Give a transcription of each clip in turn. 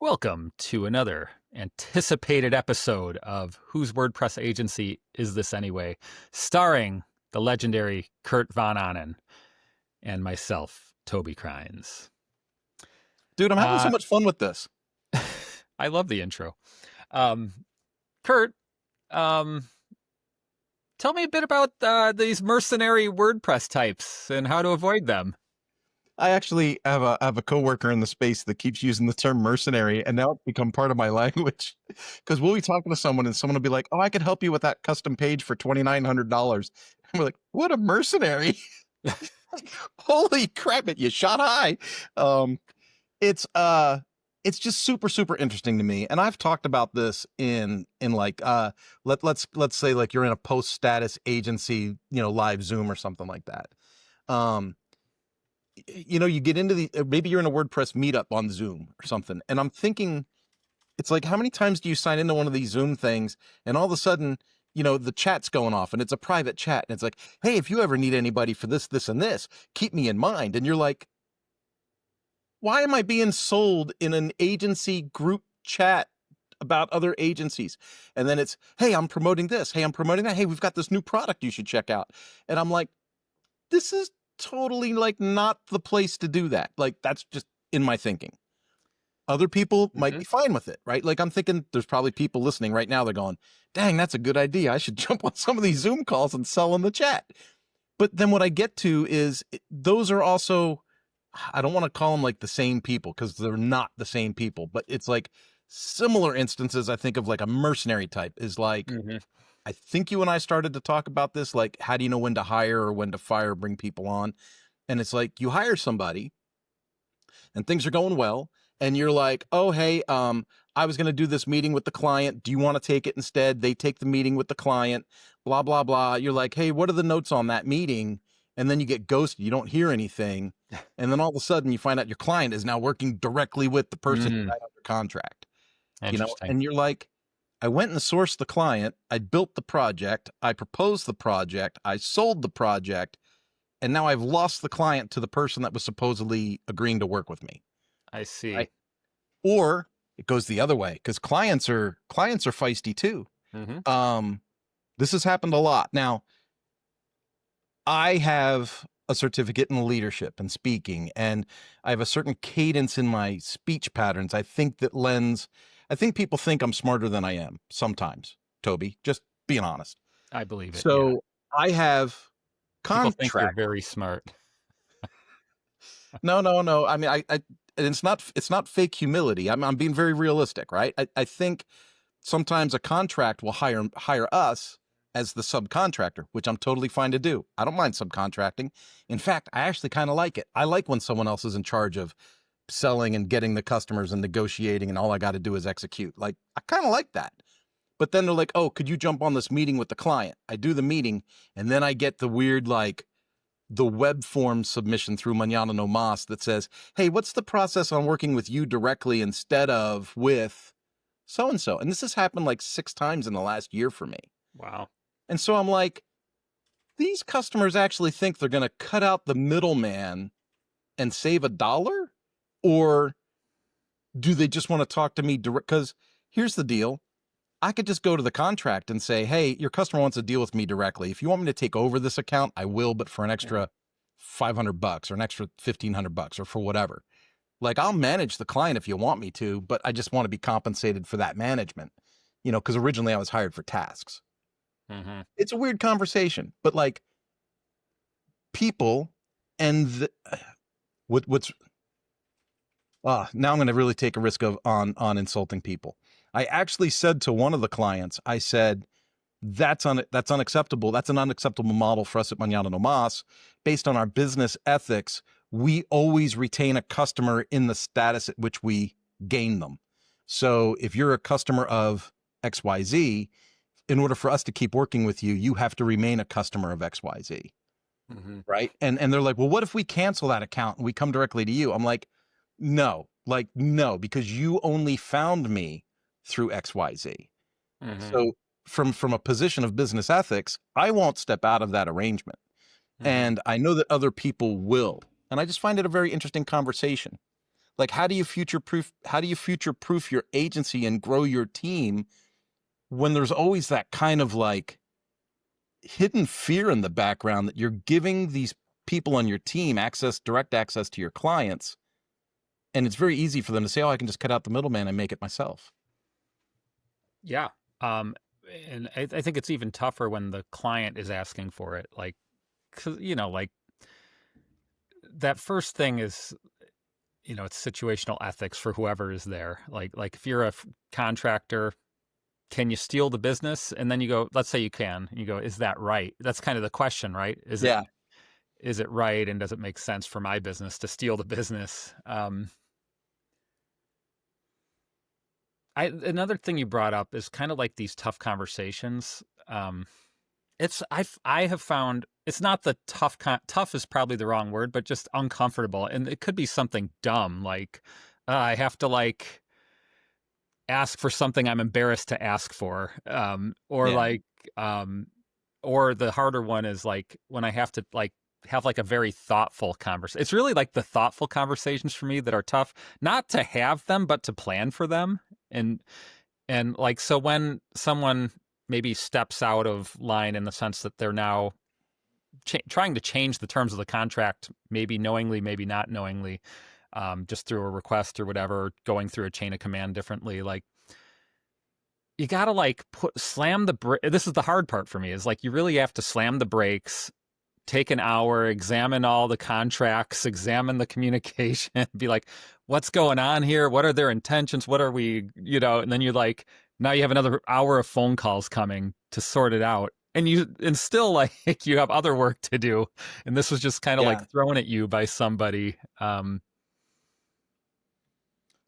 Welcome to another anticipated episode of Whose WordPress Agency Is This Anyway? Starring the legendary Kurt Von Annen and myself, Toby Crines. Dude, I'm having so much fun with this. I love the intro. Kurt, tell me a bit about these mercenary WordPress types and how to avoid them. I actually have a coworker in the space that keeps using the term mercenary, and now it's become part of my language. Because we'll be talking to someone, and someone will be like, "Oh, I could help you with that custom page for $2,900." And we're like, "What a mercenary!" Holy crap! You shot high. It's just super interesting to me, and I've talked about this in like let's say like you're in a post status agency, live Zoom or something like that. You get into maybe you're in a WordPress meetup on Zoom or something. And I'm thinking, it's like, how many times do you sign into one of these Zoom things and all of a sudden, the chat's going off and it's a private chat. And it's like, hey, if you ever need anybody for this, this, and this, keep me in mind. And you're like, why am I being sold in an agency group chat about other agencies? And then it's, hey, I'm promoting this. Hey, I'm promoting that. Hey, we've got this new product you should check out. And I'm like, this is totally like not the place to do that. Like, that's just in my thinking. Other people might be fine with it, right? Like, I'm thinking there's probably people listening right now. They're going, dang, that's a good idea. I should jump on some of these Zoom calls and sell in the chat. But then what I get to is those are also, I don't want to call them like the same people because they're not the same people, but it's like similar instances. I think of like a mercenary type is like, I think you and I started to talk about this, like, how do you know when to hire or when to fire, bring people on? And it's like, you hire somebody and things are going well. And you're like, oh, hey, I was going to do this meeting with the client. Do you want to take it instead? They take the meeting with the client, blah, blah, blah. You're like, hey, what are the notes on that meeting? And then you get ghosted. You don't hear anything. And then all of a sudden you find out your client is now working directly with the person who signed under contract. And you're like, I went and sourced the client. I built the project. I proposed the project. I sold the project. And now I've lost the client to the person that was supposedly agreeing to work with me. I see. Right? Or it goes the other way because clients are feisty too. This has happened a lot. Now, I have a certificate in leadership and speaking, and I have a certain cadence in my speech patterns. I think people think I'm smarter than I am sometimes, Toby, just being honest. I believe it. So yeah. I have contract. People think you're very smart. No. I mean, and it's not fake humility. I'm being very realistic, right? I think sometimes a contract will hire us as the subcontractor, which I'm totally fine to do. I don't mind subcontracting. In fact, I actually kind of like it. I like when someone else is in charge of selling and getting the customers and negotiating, and all I got to do is execute. Like, I kind of like that. But then they're like, oh, could you jump on this meeting with the client? I do the meeting, and then I get the weird, like, the web form submission through Mañana No Mas that says, hey, what's the process on working with you directly instead of with so-and-so? And this has happened like 6 times in the last year for me. Wow. And so I'm like, these customers actually think they're going to cut out the middleman and save $1? Or do they just want to talk to me direct? Because here's the deal. I could just go to the contract and say, hey, your customer wants to deal with me directly. If you want me to take over this account, I will, but for an extra $500 or an extra $1,500 or for whatever. Like, I'll manage the client if you want me to, but I just want to be compensated for that management, because originally I was hired for tasks. It's a weird conversation, but like people and now I'm going to really take a risk on insulting people. I actually said to one of the clients, I said, that's unacceptable. That's an unacceptable model for us at Mañana No Mas. Based on our business ethics, we always retain a customer in the status at which we gain them. So if you're a customer of XYZ, in order for us to keep working with you, you have to remain a customer of XYZ. Right. And they're like, well, what if we cancel that account and we come directly to you? I'm like, no, because you only found me through XYZ. So from a position of business ethics, I won't step out of that arrangement. And I know that other people will. And I just find it a very interesting conversation. Like, how do you future proof your agency and grow your team when there's always that kind of like hidden fear in the background that you're giving these people on your team direct access to your clients, and it's very easy for them to say, oh, I can just cut out the middleman and make it myself. Yeah. And I think it's even tougher when the client is asking for it. Like, 'cause, like that first thing is, it's situational ethics for whoever is there. Like if you're a contractor, can you steal the business? And then you go, let's say you can, and you go, is that right? That's kind of the question, right? Yeah. Is it right? And does it make sense for my business to steal the business? Another thing you brought up is kind of like these tough conversations. I have found it's not the tough is probably the wrong word, but just uncomfortable. And it could be something dumb. Like, I have to like ask for something I'm embarrassed to ask for. Or Yeah. like, or the harder one is like when I have to like have like a very thoughtful conversation. It's really like the thoughtful conversations for me that are tough, not to have them, but to plan for them. And like, so when someone maybe steps out of line in the sense that they're now trying to change the terms of the contract, maybe knowingly, maybe not knowingly, just through a request or whatever, going through a chain of command differently, like, you gotta like slam the this is the hard part for me, is like you really have to slam the brakes, take an hour, examine all the contracts, examine the communication, be like, what's going on here? What are their intentions? What are we, and then you're like, now you have another hour of phone calls coming to sort it out. And still like you have other work to do. And this was just kind of like thrown at you by somebody.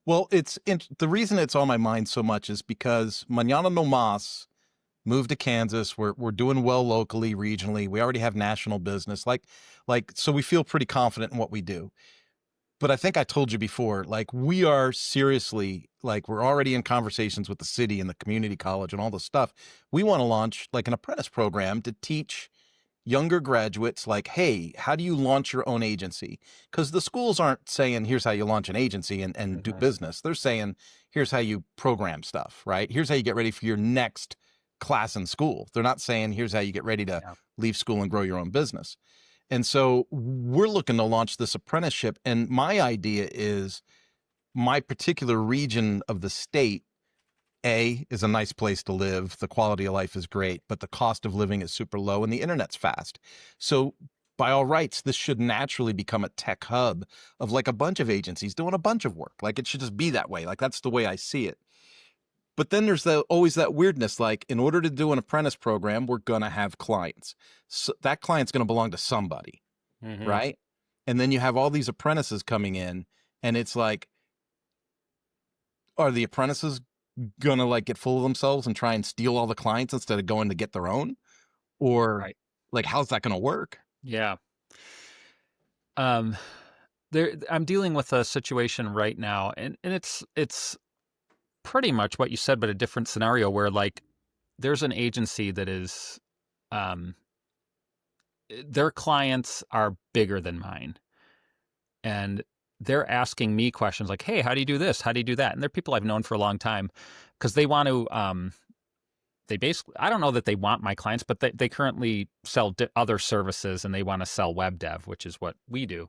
Well, the reason it's on my mind so much is because Mañana No Mas moved to Kansas. We're doing well locally, regionally. We already have national business. So we feel pretty confident in what we do. But I think I told you before, like we are seriously, like we're already in conversations with the city and the community college and all this stuff. We want to launch like an apprentice program to teach younger graduates like, hey, how do you launch your own agency? Because the schools aren't saying, here's how you launch an agency and do business. They're saying, here's how you program stuff, right? Here's how you get ready for your next class in school. They're not saying, here's how you get ready to leave school and grow your own business. And so we're looking to launch this apprenticeship. And my idea is my particular region of the state, is a nice place to live. The quality of life is great, but the cost of living is super low and the internet's fast. So by all rights, this should naturally become a tech hub of like a bunch of agencies doing a bunch of work. Like it should just be that way. Like that's the way I see it. But then there's always that weirdness, like in order to do an apprentice program, we're going to have clients. So that client's going to belong to somebody, right? And then you have all these apprentices coming in and it's like, are the apprentices gonna like get full of themselves and try and steal all the clients instead of going to get their own? Or like, how's that gonna work? Yeah. I'm dealing with a situation right now, and it's pretty much what you said, but a different scenario where like there's an agency that is, their clients are bigger than mine, and they're asking me questions like, hey, how do you do this? How do you do that? And they're people I've known for a long time because they want to, they basically, I don't know that they want my clients, but they currently sell other services and they want to sell web dev, which is what we do.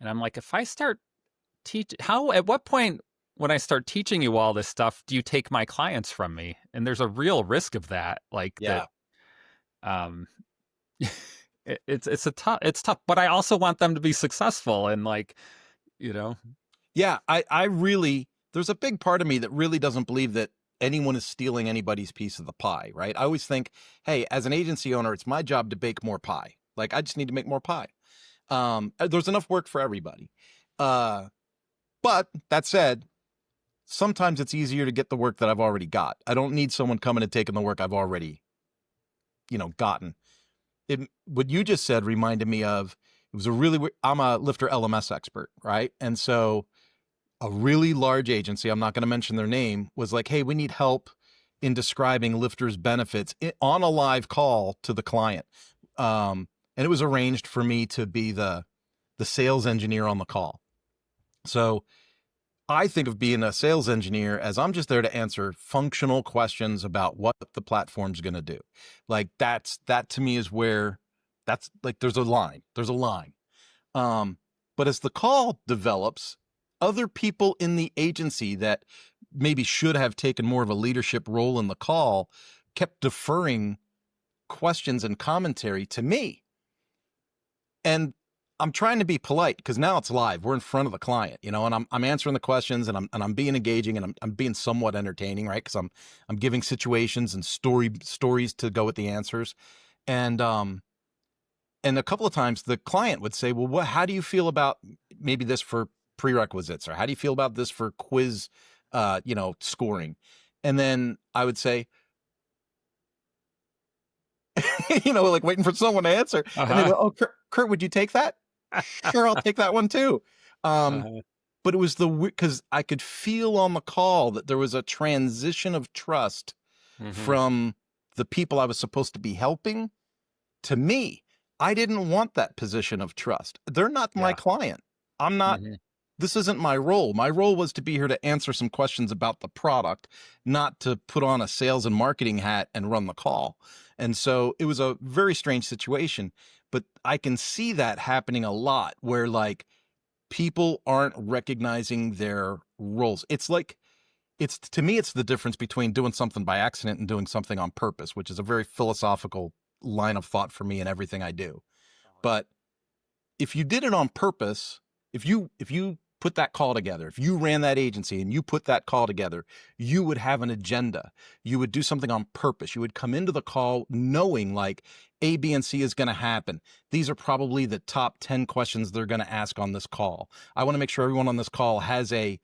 And I'm like, if I start at what point when I start teaching you all this stuff, do you take my clients from me? And there's a real risk of that. Like that, it's tough, but I also want them to be successful and like, Yeah, I really, there's a big part of me that really doesn't believe that anyone is stealing anybody's piece of the pie, right? I always think, hey, as an agency owner, it's my job to bake more pie. Like I just need to make more pie. There's enough work for everybody. But that said, sometimes it's easier to get the work that I've already got. I don't need someone coming and taking the work I've already, gotten. What you just said reminded me of, it was I'm a Lifter LMS expert, right? And so a really large agency, I'm not going to mention their name, was like, hey, we need help in describing Lifter's benefits on a live call to the client. And it was arranged for me to be the sales engineer on the call. So I think of being a sales engineer as I'm just there to answer functional questions about what the platform's going to do. Like that to me is where that's like, there's a line. Um, but as the call develops, other people in the agency that maybe should have taken more of a leadership role in the call kept deferring questions and commentary to me. And I'm trying to be polite because now it's live. We're in front of the client, and I'm answering the questions, and I'm being engaging, and I'm being somewhat entertaining, right? Because I'm giving situations and stories to go with the answers. And a couple of times the client would say, well, how do you feel about maybe this for prerequisites, or how do you feel about this for quiz, scoring? And then I would say, like waiting for someone to answer. And they go, oh, Kurt, would you take that? Sure, I'll take that one too. But it was because I could feel on the call that there was a transition of trust from the people I was supposed to be helping to me. I didn't want that position of trust. They're not my client. I'm not, this isn't my role. My role was to be here to answer some questions about the product, not to put on a sales and marketing hat and run the call. And so it was a very strange situation, but I can see that happening a lot where like people aren't recognizing their roles. To me, it's the difference between doing something by accident and doing something on purpose, which is a very philosophical line of thought for me in everything I do. But if you did it on purpose, if you put that call together, if you ran that agency and you put that call together, you would have an agenda. You would do something on purpose. You would come into the call knowing like A, B, and C is going to happen. These are probably the top 10 questions they're going to ask on this call. I want to make sure everyone on this call has a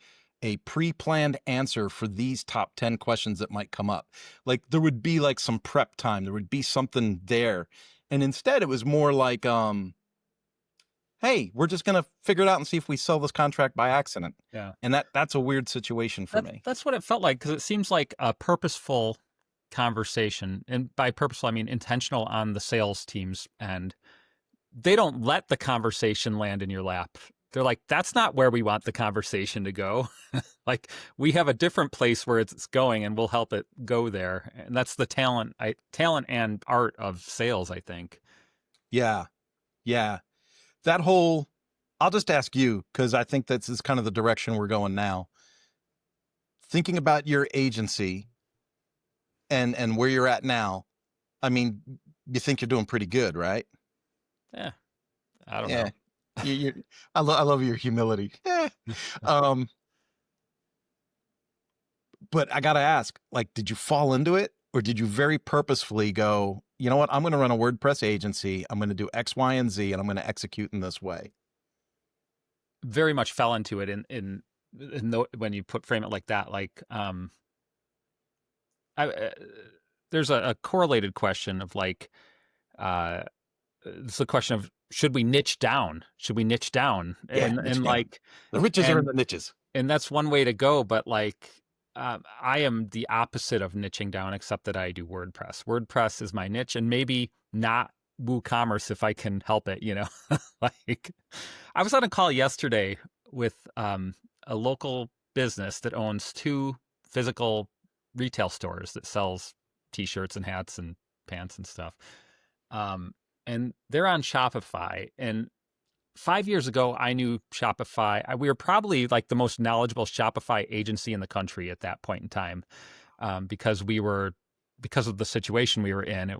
pre-planned answer for these top 10 questions that might come up. Like there would be like some prep time. There would be something there. And instead it was more like, hey, we're just going to figure it out and see if we sell this contract by accident. Yeah. And that's a weird situation for me. That's what it felt like, because it seems like a purposeful conversation. And by purposeful, I mean intentional on the sales teams. And they don't let the conversation land in your lap. They're like, that's not where we want the conversation to go. Like, we have a different place where it's going, and we'll help it go there. And that's the talent and art of sales, I think. Yeah. Yeah. That whole, I'll just ask you, because I think this is kind of the direction we're going now. Thinking about your agency and where you're at now, I mean, you think you're doing pretty good, right? Yeah. I don't know. I love your humility. But I got to ask, like, did you fall into it, or did you very purposefully go, you know what, I'm going to run a WordPress agency. I'm going to do X, Y, and Z, and I'm going to execute in this way? Very much fell into it when you frame it like that. Like, there's a correlated question of like, it's a question of, should we niche down? Yeah, and like the riches are in the niches. And that's one way to go. But like, I am the opposite of niching down, except that I do WordPress. WordPress is my niche, and maybe not WooCommerce if I can help it, Like, I was on a call yesterday with a local business that owns 2 physical retail stores that sells t-shirts and hats and pants and stuff. And they're on Shopify. And 5 years ago, I knew Shopify. We were probably like the most knowledgeable Shopify agency in the country at that point in time, because of the situation we were in.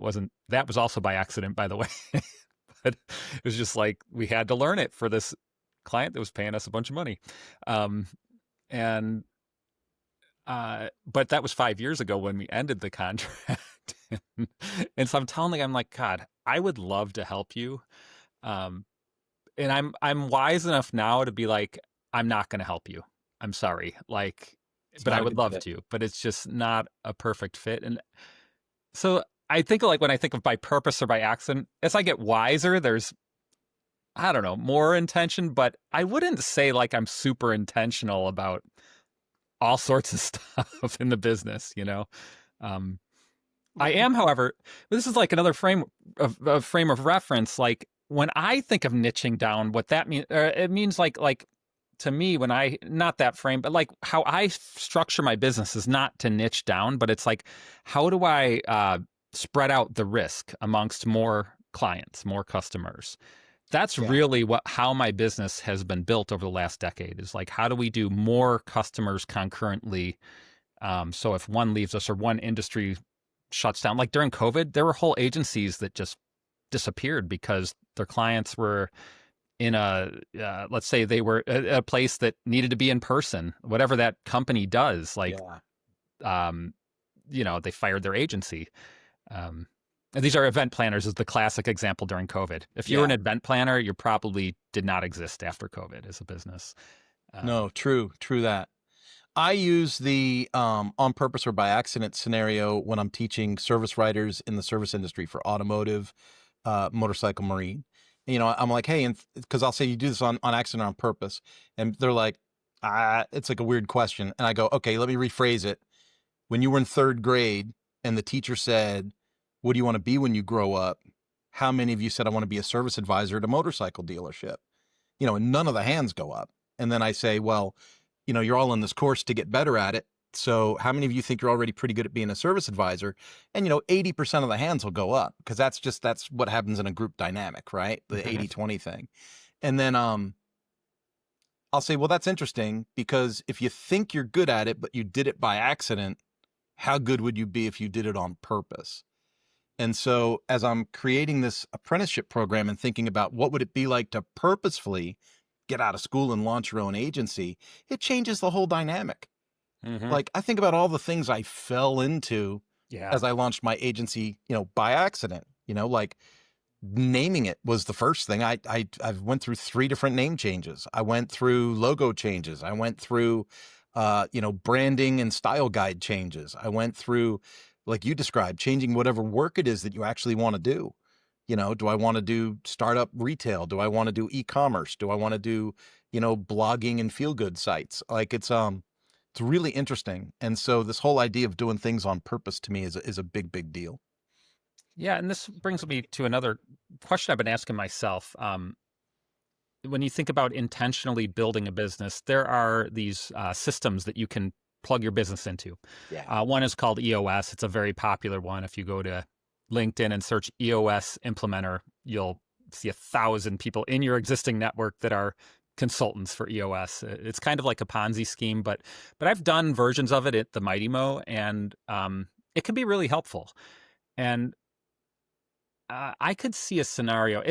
That was also by accident, by the way. But it was just like, we had to learn it for this client that was paying us a bunch of money. But that was 5 years ago when we ended the contract. And so I'm like, God, I would love to help you. And I'm wise enough now to be like, I'm not going to help you. I'm sorry. Like, but I would love to, but it's just not a perfect fit. And so I think, like, when I think of by purpose or by accident, as I get wiser, there's, I don't know, more intention, but I wouldn't say like I'm super intentional about all sorts of stuff in the business, I am, however, this is like another frame of reference. Like, when I think of niching down, what that means, it means like to me, when I, not that frame, but like how I structure my business is not to niche down, but it's like, how do I spread out the risk amongst more clients, more customers? That's Yeah. really how my business has been built over the last decade, is like, how do we do more customers concurrently? So if one leaves us or one industry shuts down, like during COVID, there were whole agencies that just disappeared because their clients were in let's say they were at a place that needed to be in person, whatever that company does, like, Yeah. um, they fired their agency. And these are event planners is the classic example during COVID. If you were an Yeah. event planner, you probably did not exist after COVID as a business. No, true that. I use the on purpose or by accident scenario when I'm teaching service writers in the service industry for automotive, motorcycle, marine. I'm like, hey, and because I'll say you do this on accident or on purpose, and they're like, it's like a weird question, and I go, okay, let me rephrase it. When you were in third grade and the teacher said, "What do you want to be when you grow up?" How many of you said, "I want to be a service advisor at a motorcycle dealership"? And none of the hands go up. And then I say, well, you're all in this course to get better at it. So how many of you think you're already pretty good at being a service advisor? And 80% of the hands will go up, because that's what happens in a group dynamic, right? The 80-20 thing. And then I'll say, well, that's interesting, because if you think you're good at it, but you did it by accident, how good would you be if you did it on purpose? And so as I'm creating this apprenticeship program and thinking about what would it be like to purposefully get out of school and launch your own agency, it changes the whole dynamic. Mm-hmm. Like, I think about all the things I fell into Yeah. as I launched my agency, by accident. Like, naming it was the first thing. I went through 3 different name changes. I went through logo changes. I went through branding and style guide changes. I went through, like you described, changing whatever work it is that you actually want to do. Do I want to do startup retail? Do I want to do e-commerce? Do I want to do, blogging and feel good sites? Like, it's really interesting. And so this whole idea of doing things on purpose to me is a big, big deal. Yeah, and this brings me to another question I've been asking myself. When you think about intentionally building a business, there are these systems that you can plug your business into. Yeah. One is called EOS. It's a very popular one. If you go to LinkedIn and search EOS implementer, you'll see 1,000 people in your existing network that are consultants for EOS. It's kind of like a Ponzi scheme, but I've done versions of it at the Mighty Mo, and it can be really helpful. And I could see a scenario.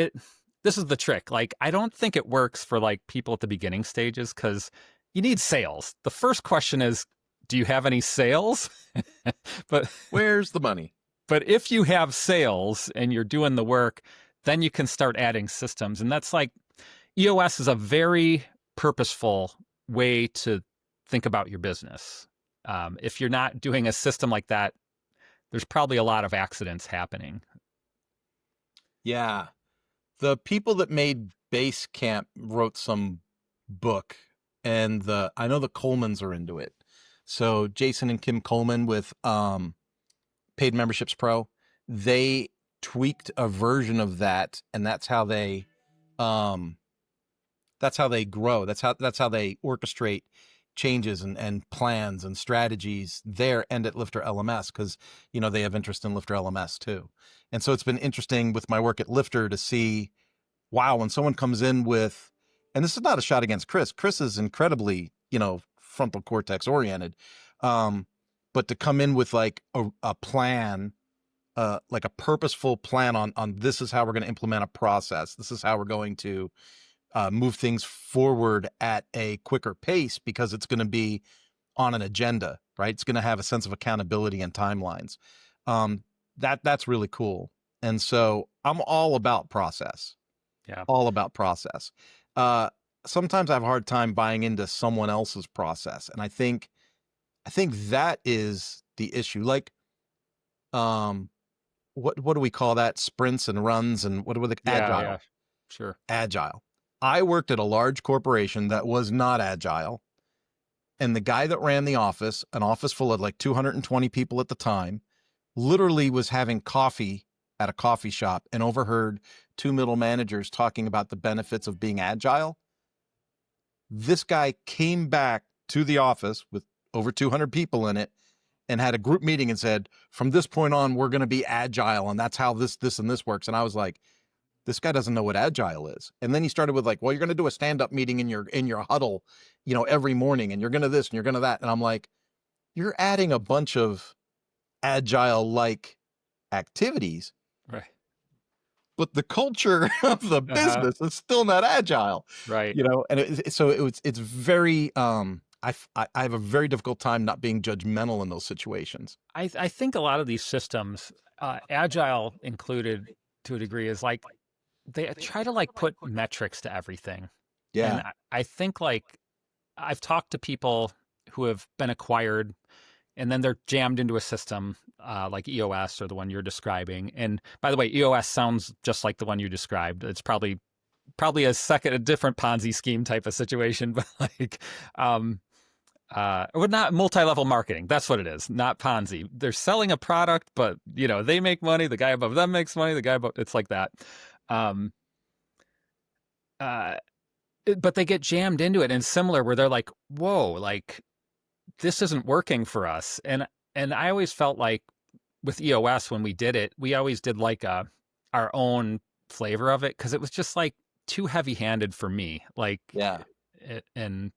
This is the trick. Like, I don't think it works for like people at the beginning stages, because you need sales. The first question is, do you have any sales? But Where's the money? But if you have sales and you're doing the work, then you can start adding systems. And that's like, EOS is a very purposeful way to think about your business. If you're not doing a system like that, there's probably a lot of accidents happening. Yeah. The people that made Basecamp wrote some book, and I know the Colemans are into it. So Jason and Kim Coleman with Paid Memberships Pro, they tweaked a version of that, and that's how they grow. That's how they orchestrate changes and plans and strategies there and at Lifter LMS, because they have interest in Lifter LMS too. And so it's been interesting with my work at Lifter to see, wow, when someone comes in with, and this is not a shot against Chris. Chris is incredibly, frontal cortex oriented. But to come in with like a plan, like a purposeful plan on this is how we're going to implement a process. This is how we're going to move things forward at a quicker pace, because it's going to be on an agenda, right? It's going to have a sense of accountability and timelines. That's really cool. And so I'm all about process. Yeah. All about process. Sometimes I have a hard time buying into someone else's process. And I think that is the issue. Like, what do we call that? Sprints and runs, and what are the agile? Yeah, sure. Agile. I worked at a large corporation that was not agile. And the guy that ran the office, an office full of like 220 people at the time, literally was having coffee at a coffee shop and overheard 2 middle managers talking about the benefits of being agile. This guy came back to the office with over 200 people in it and had a group meeting and said, from this point on, we're going to be agile. And that's how this, and this works. And I was like, this guy doesn't know what agile is. And then he started with like, well, you're going to do a stand-up meeting in your huddle, every morning, and you're going to this and you're going to that. And I'm like, you're adding a bunch of agile-like activities, Right. but the culture of the business is still not agile. Right. And it's very, I have a very difficult time not being judgmental in those situations. I think a lot of these systems, agile included to a degree, is like they try to like put metrics to everything. Yeah. And I think like I've talked to people who have been acquired and then they're jammed into a system like EOS or the one you're describing. And by the way, EOS sounds just like the one you described. It's probably a different Ponzi scheme type of situation, but like, not multi-level marketing. That's what it is, not Ponzi. They're selling a product, but they make money. The guy above them makes money. The guy above, it's like that. But they get jammed into it, and similar where they're like, whoa, like this isn't working for us. And I always felt like with EOS, when we did it, we always did like our own flavor of it, because it was just like too heavy-handed for me. Like, yeah. And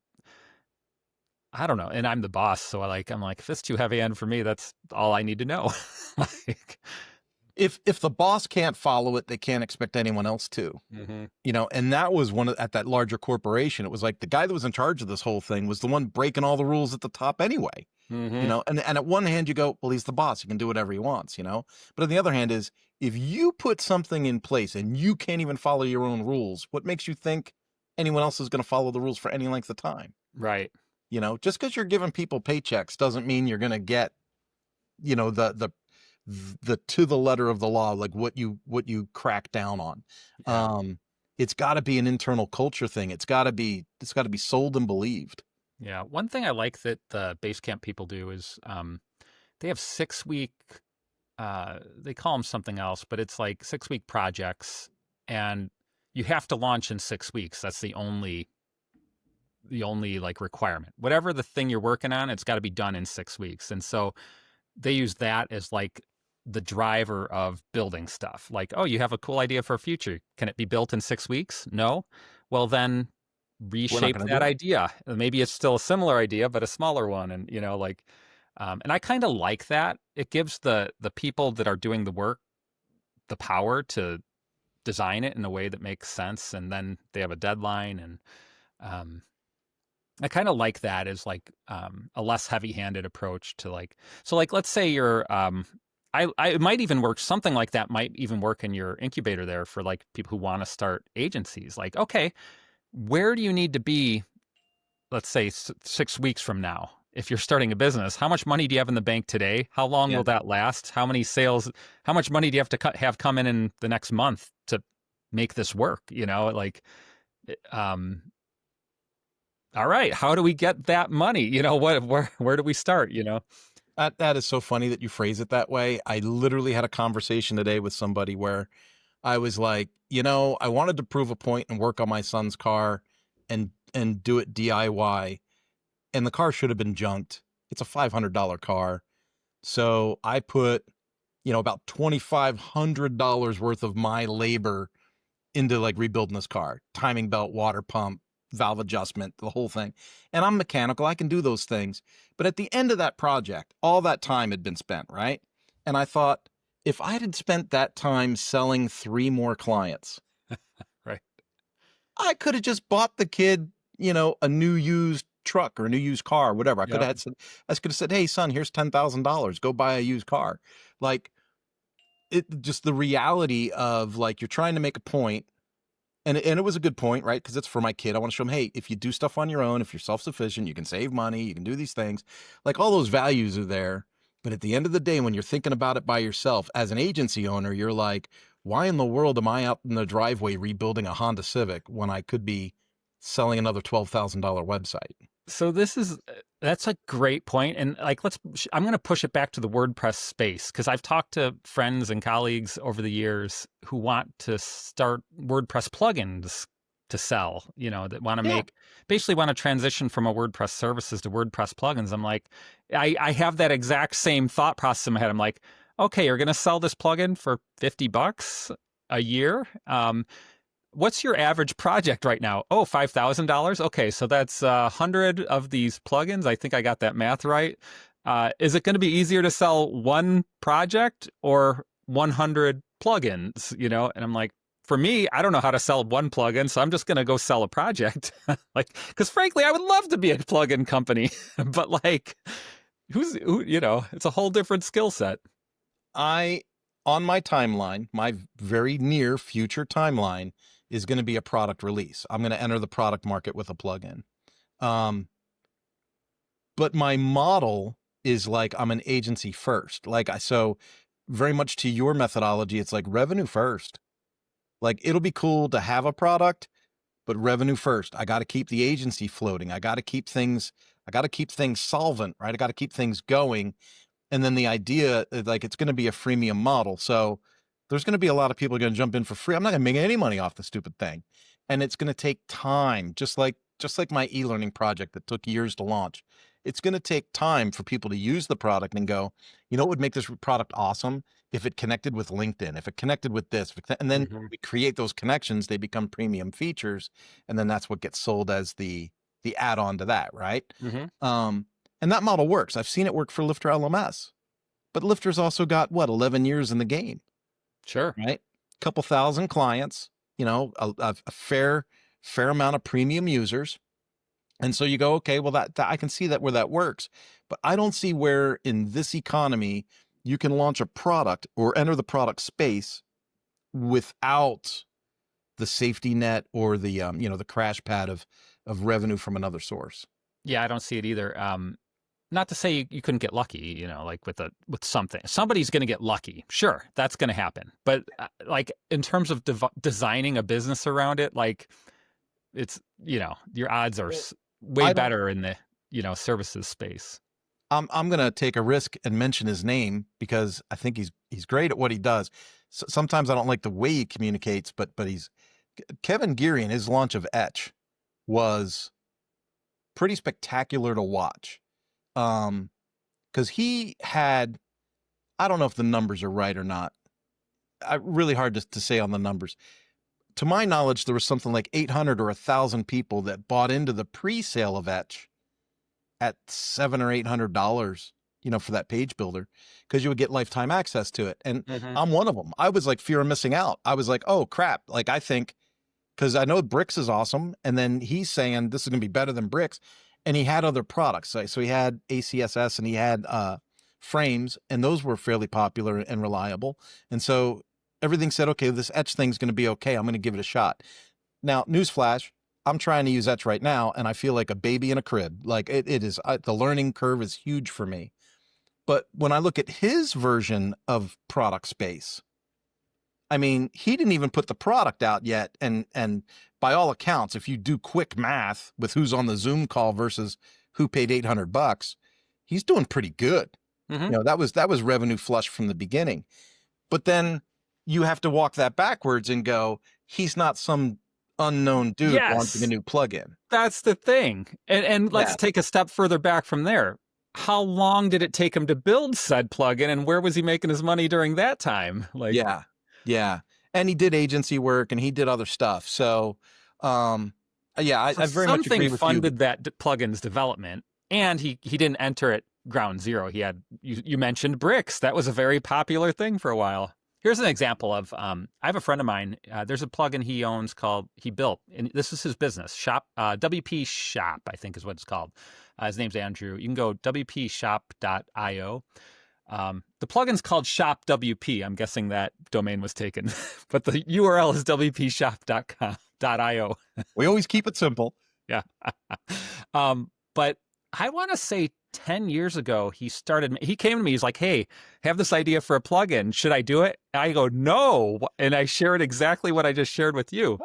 I don't know. And I'm the boss, so I'm like, if it's too heavy-handed for me, that's all I need to know. Like, if the boss can't follow it, they can't expect anyone else to. And that was at that larger corporation. It was like the guy that was in charge of this whole thing was the one breaking all the rules at the top anyway. And at one hand you go, well, he's the boss, he can do whatever he wants, but on the other hand is, if you put something in place and you can't even follow your own rules, what makes you think anyone else is going to follow the rules for any length of time? Right. Just because you're giving people paychecks doesn't mean you're going to get, the to the letter of the law, like what you crack down on. Yeah. It's got to be an internal culture thing. It's got to be sold and believed. Yeah. One thing I like that the Basecamp people do is they have 6-week, they call them something else, but it's like 6-week projects, and you have to launch in 6 weeks. That's the only like requirement. Whatever the thing you're working on, it's got to be done in 6 weeks. And so they use that as like the driver of building stuff. Like, oh, you have a cool idea for a future. Can it be built in 6 weeks? No. Well, then reshape that idea. Maybe it's still a similar idea, but a smaller one. And, and I kind of like that. It gives the people that are doing the work the power to design it in a way that makes sense. And then they have a deadline. And I kind of like that as like a less heavy-handed approach to like, so like, let's say you're, it might even work. Something like that might even work in your incubator there for like people who want to start agencies. Like, okay, where do you need to be, let's say 6 weeks from now? If you're starting a business, how much money do you have in the bank today? How long will that last? How many sales, how much money do you have to have come in the next month to make this work? All right, how do we get that money? Where do we start? That is so funny that you phrase it that way. I literally had a conversation today with somebody where I was like, I wanted to prove a point and work on my son's car and do it DIY. And the car should have been junked. It's a $500 car. So I put, about $2,500 worth of my labor into like rebuilding this car, timing belt, water pump, valve adjustment, the whole thing. And I'm mechanical. I can do those things. But at the end of that project, all that time had been spent, right? And I thought, if I had spent that time selling 3 more clients, right, I could have just bought the kid, a new used truck or a new used car, or whatever. I could have said, hey son, here's $10,000, go buy a used car. Like, it just the reality of like, you're trying to make a point. And it was a good point, right? Because it's for my kid. I want to show him, hey, if you do stuff on your own, if you're self-sufficient, you can save money, you can do these things. Like, all those values are there. But at the end of the day, when you're thinking about it by yourself, as an agency owner, you're like, why in the world am I out in the driveway rebuilding a Honda Civic when I could be selling another $12,000 website? So that's a great point. And like, I'm going to push it back to the WordPress space, because I've talked to friends and colleagues over the years who want to start WordPress plugins to sell, that want to Yeah. basically want to transition from a WordPress services to WordPress plugins. I'm like, I have that exact same thought process in my head. I'm like, okay, you're going to sell this plugin for $50 a year. What's your average project right now? Oh, $5,000. Okay, so that's 100 of these plugins. I think I got that math right. Is it going to be easier to sell one project or 100 plugins? And I'm like, for me, I don't know how to sell one plugin, so I'm just going to go sell a project. Because frankly, I would love to be a plugin company, but it's a whole different skill set. On my timeline, my very near future timeline is going to be a product release. I'm going to enter the product market with a plugin. But my model is like I'm an agency first. So very much to your methodology, it's like revenue first. Like it'll be cool to have a product, but revenue first. I got to keep the agency floating. I got to keep things solvent, right? I got to keep things going. And then the idea, like, it's going to be a freemium model. So there's going to be a lot of people going to jump in for free. I'm not going to make any money off the stupid thing. And it's going to take time, just like my e-learning project that took years to launch. It's going to take time for people to use the product and go, what would make this product awesome? If it connected with LinkedIn, if it connected with this, and then we create those connections, they become premium features. And then that's what gets sold as the add-on to that, right? And that model works. I've seen it work for Lifter LMS, but Lifter's also got 11 years in the game. Sure. Right. Couple thousand clients, a fair amount of premium users. And so you go, okay, well that I can see that where that works, but I don't see where in this economy you can launch a product or enter the product space without the safety net or the, the crash pad of revenue from another source. Yeah, I don't see it either. Not to say you couldn't get lucky, like with something. Somebody's going to get lucky. Sure, that's going to happen. But like in terms of designing a business around it, like it's, your odds are way better in the, services space. I'm going to take a risk and mention his name because I think he's great at what he does. Sometimes I don't like the way he communicates, but he's Kevin Geary, and his launch of Etch was pretty spectacular to watch. Because he had, I don't know if the numbers are right or not. Really hard to say on the numbers. To my knowledge, there was something like 800 or 1,000 people that bought into the pre-sale of Etch at $700 or $800, for that page builder, because you would get lifetime access to it. And I'm one of them. I was like, fear of missing out. I was like, oh crap. Like, I think, because I know Bricks is awesome. And then he's saying this is going to be better than Bricks. And he had other products. So he had ACSS and he had frames, and those were fairly popular and reliable. And so everything said, okay, this Etch thing's going to be okay. I'm going to give it a shot. Now, newsflash, I'm trying to use Etch right now, and I feel like a baby in a crib. Like it is, the learning curve is huge for me. But when I look at his version of product space, I mean, he didn't even put the product out yet. And by all accounts, if you do quick math with who's on the Zoom call versus who paid $800, he's doing pretty good. That was revenue flush from the beginning. But then you have to walk that backwards and go, he's not some unknown dude launching a new plugin. That's the thing. And let's take a step further back from there. How long did it take him to build said plugin, and where was he making his money during that time? Yeah. And he did agency work and he did other stuff. So, I very much agree with you. Something funded that plugin's development, and he didn't enter at ground zero. He had, you mentioned Bricks. That was a very popular thing for a while. Here's an example of, I have a friend of mine, there's a plugin he built, and this is his business, WP Shop, I think is what it's called. His name's Andrew. You can go wpshop.io. The plugin's called Shop WP. I'm guessing that domain was taken, but the URL is wpshop.io. We always keep it simple. Yeah. But I want to say 10 years ago, he came to me, he's like, hey, I have this idea for a plugin. Should I do it? I go, no. And I shared exactly what I just shared with you.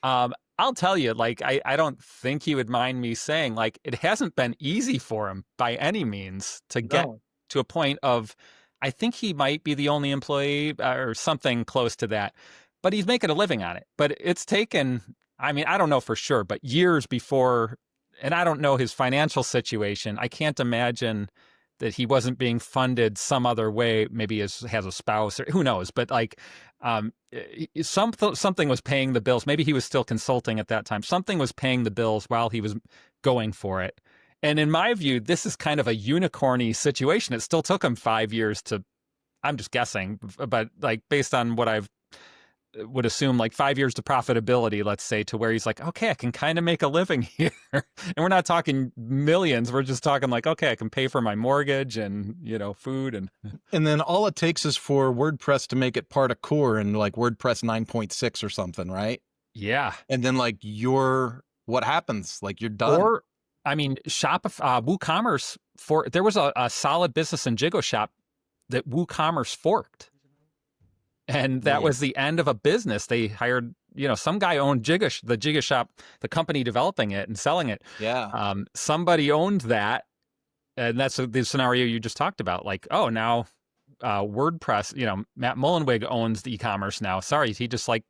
I'll tell you, like, I don't think he would mind me saying, like, it hasn't been easy for him by any means to get to a point of, I think he might be the only employee or something close to that, but he's making a living on it. But it's taken, I mean, I don't know for sure, but years before, and I don't know his financial situation. I can't imagine that he wasn't being funded some other way. Maybe has a spouse or who knows, but like something was paying the bills. Maybe he was still consulting at that time. Something was paying the bills while he was going for it. And in my view, this is kind of a unicorny situation. It still took him 5 years to, I'm just guessing, but like based on what I've would assume like 5 years to profitability, let's say, to where he's like, okay, I can kind of make a living here. And we're not talking millions. We're just talking like, okay, I can pay for my mortgage and, food. And then all it takes is for WordPress to make it part of core and like WordPress 9.6 or something, right? Yeah. And then like what happens? Like you're done. Or, I mean, Shopify, WooCommerce, there was a solid business in Jigo Shop that WooCommerce forked. And that was the end of a business. They hired, some guy owned the Jiga Shop, the company developing it and selling it. Yeah. Somebody owned that. And that's the scenario you just talked about. Like, oh, now WordPress, Matt Mullenweg owns the e-commerce now. Sorry, he just like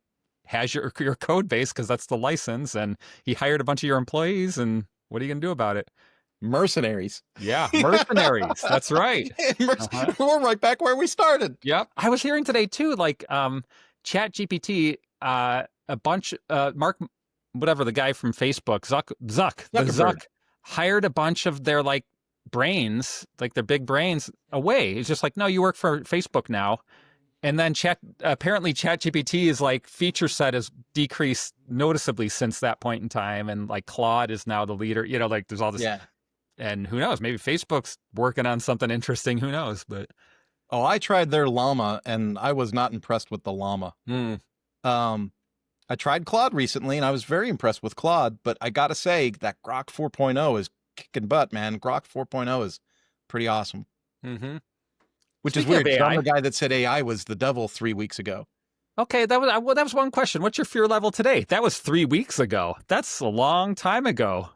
has your code base because that's the license. And he hired a bunch of your employees. And what are you going to do about it? Mercenaries. Yeah, mercenaries. That's right. We're right back where we started. Yep. I was hearing today too, like ChatGPT, a bunch, Mark, whatever, the guy from Facebook, Zuck hired a bunch of their like brains, like their big brains away. It's just like, no, you work for Facebook now. And then apparently ChatGPT is like feature set has decreased noticeably since that point in time. And like Claude is now the leader, like there's all this. Yeah. And who knows? Maybe Facebook's working on something interesting. Who knows? But I tried their llama, and I was not impressed with the llama. I tried Claude recently, and I was very impressed with Claude. But I gotta say that Grok 4.0 is kicking butt, man. Grok 4.0 is pretty awesome. Mm-hmm. Which is weird. I'm the guy that said AI was the devil 3 weeks ago. Okay, that was one question. What's your fear level today? That was 3 weeks ago. That's a long time ago.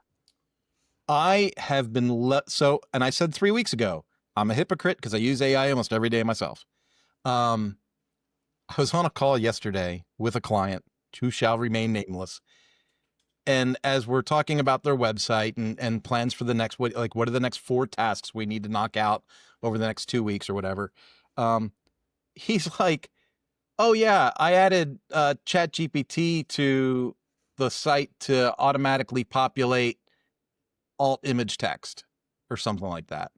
I have been and I said 3 weeks ago, I'm a hypocrite because I use AI almost every day myself. I was on a call yesterday with a client who shall remain nameless. And as we're talking about their website and plans for the next, what are the next 4 tasks we need to knock out over the next 2 weeks or whatever. He's like, oh yeah, I added ChatGPT to the site to automatically populate alt image text or something like that.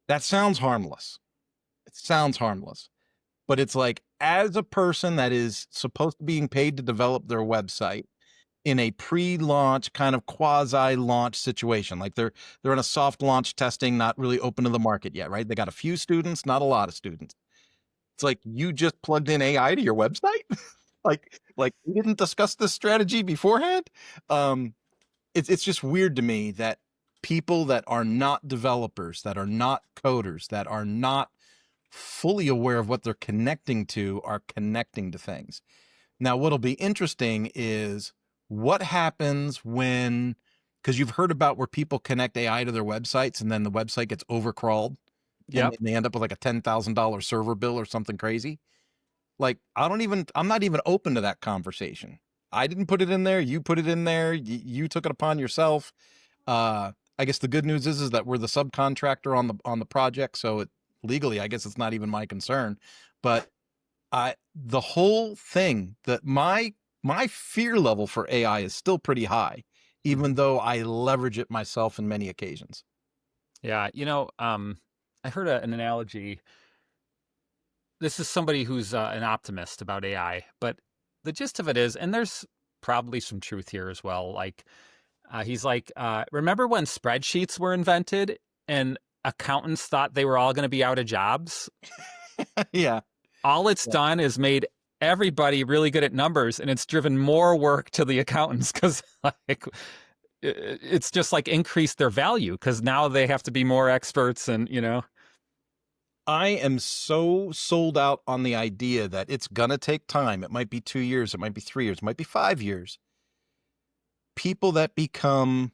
That sounds harmless. It sounds harmless, but it's like, as a person that is supposed to being paid to develop their website in a pre-launch kind of quasi-launch situation, like they're in a soft launch testing, not really open to the market yet, right? They got a few students, not a lot of students. It's like, you just plugged in AI to your website? Like we didn't discuss this strategy beforehand. It's just weird to me that people that are not developers, that are not coders, that are not fully aware of what they're connecting to are connecting to things. Now, what'll be interesting is what happens when, because you've heard about where people connect AI to their websites and then the website gets overcrawled. Yeah. And they end up with like a $10,000 server bill or something crazy. Like, I'm not even open to that conversation. I didn't put it in there. You put it in there. You took it upon yourself. I guess the good news is that we're the subcontractor on the project. So legally, I guess it's not even my concern, but the whole thing, that my fear level for AI is still pretty high, even though I leverage it myself in many occasions. Yeah. I heard an analogy. This is somebody who's an optimist about AI, but the gist of it is, and there's probably some truth here as well. Like, he's like, remember when spreadsheets were invented and accountants thought they were all going to be out of jobs? Yeah. All it's done is made everybody really good at numbers, and it's driven more work to the accountants because like it's just like increased their value because now they have to be more experts and, I am so sold out on the idea that it's going to take time. It might be 2 years. It might be 3 years. It might be 5 years. People that become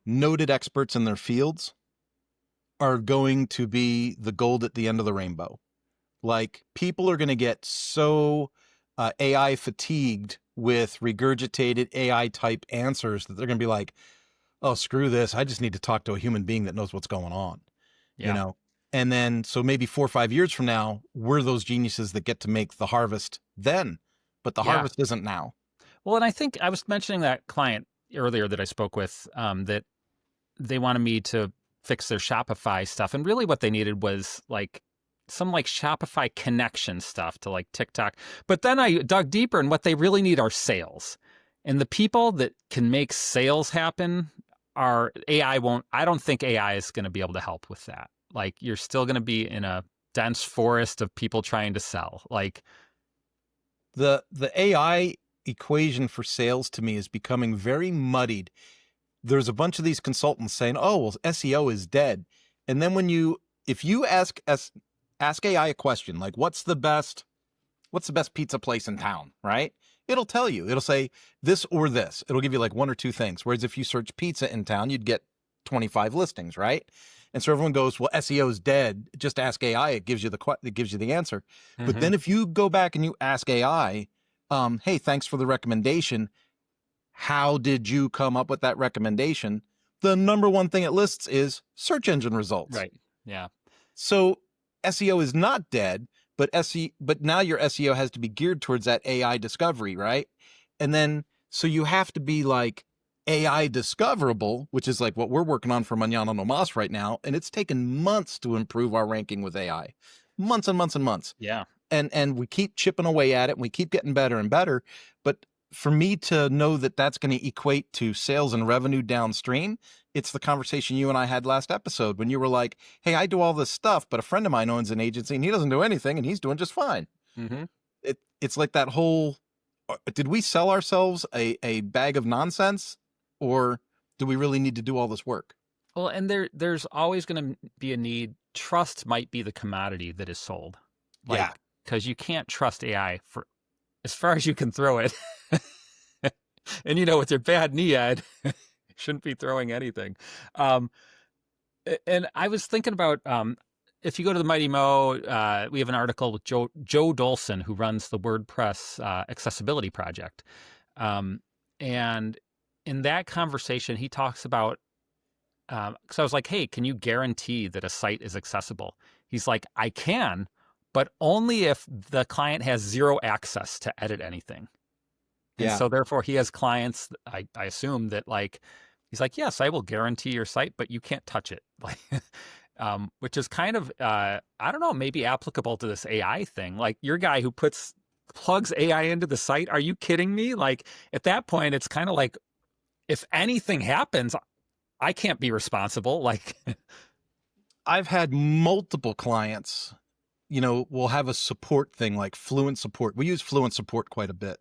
noted experts in their fields are going to be the gold at the end of the rainbow. Like, people are going to get so AI fatigued with regurgitated AI type answers that they're going to be like, oh, screw this. I just need to talk to a human being that knows what's going on, you Yeah. know? And then, so maybe 4 or 5 years from now, we're those geniuses that get to make the harvest then, but the Yeah. harvest isn't now. Well, and I think I was mentioning that client earlier that I spoke with, that they wanted me to fix their Shopify stuff. And really what they needed was like some like Shopify connection stuff to like TikTok. But then I dug deeper, and what they really need are sales. And the people that can make sales happen are AI won't, I don't think AI is going to be able to help with that. Like you're still going to be in a dense forest of people trying to sell. Like, The AI equation for sales to me is becoming very muddied. There's a bunch of these consultants saying, "Oh, well, SEO is dead." And then if you ask AI a question like, what's the best pizza place in town, right? It'll tell you. It'll say this or this. It'll give you like one or two things. Whereas if you search pizza in town, you'd get 25 listings, right? And so everyone goes, well, SEO is dead. Just ask AI. It gives you the answer. But then if you go back and you ask AI, hey, thanks for the recommendation. How did you come up with that recommendation? The number one thing it lists is search engine results. right. Yeah. So SEO is not dead, but but now your SEO has to be geared towards that AI discovery, right? And then so you have to be like AI discoverable, which is like what we're working on for Mañana No Mas right now, and it's taken months to improve our ranking with AI. Months and months and months. Yeah. And we keep chipping away at it, and we keep getting better and better, but for me to know that that's going to equate to sales and revenue downstream, it's the conversation you and I had last episode when you were like, hey, I do all this stuff, but a friend of mine owns an agency and he doesn't do anything and he's doing just fine. Mm-hmm. It's like that whole, did we sell ourselves a bag of nonsense, or do we really need to do all this work? Well, and there's always going to be a need. Trust might be the commodity that is sold. Like, Yeah. because you can't trust AI for as far as you can throw it. And with your bad knee, Ed, shouldn't be throwing anything. And I was thinking about if you go to the Mighty Mo, we have an article with Joe Dolson, who runs the WordPress accessibility project. And in that conversation, he talks about, because I was like, hey, can you guarantee that a site is accessible? He's like, I can, but only if the client has zero access to edit anything. And Yeah. so therefore he has clients, I assume that like, he's like, yes, I will guarantee your site, but you can't touch it. Like, which is kind of, I don't know, maybe applicable to this AI thing. Like your guy who plugs AI into the site. Are you kidding me? Like at that point, it's kind of like, if anything happens, I can't be responsible. Like, I've had multiple clients, we'll have a support thing like Fluent Support. We use Fluent Support quite a bit.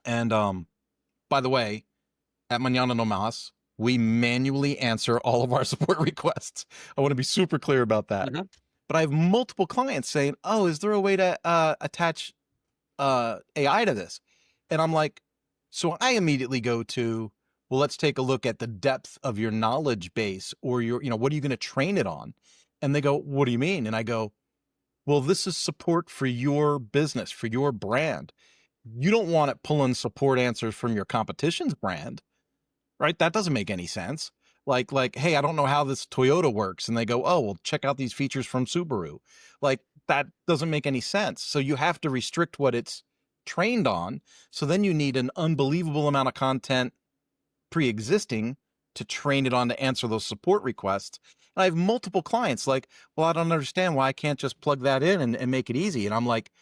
And by the way, at Mañana No Mas, we manually answer all of our support requests. I want to be super clear about that. mm-hmm. But I have multiple clients saying, oh, is there a way to attach AI to this? And I'm like, so I immediately go to, well, let's take a look at the depth of your knowledge base, or what are you going to train it on? And they go, what do you mean? And I go, well, this is support for your business, for your brand. You don't want it pulling support answers from your competition's brand, right? That doesn't make any sense. Like, hey, I don't know how this Toyota works. And they go, oh, well, check out these features from Subaru. Like, that doesn't make any sense. So you have to restrict what it's trained on. So then you need an unbelievable amount of content pre-existing to train it on to answer those support requests. And I have multiple clients like, well, I don't understand why I can't just plug that in and make it easy. And I'm like,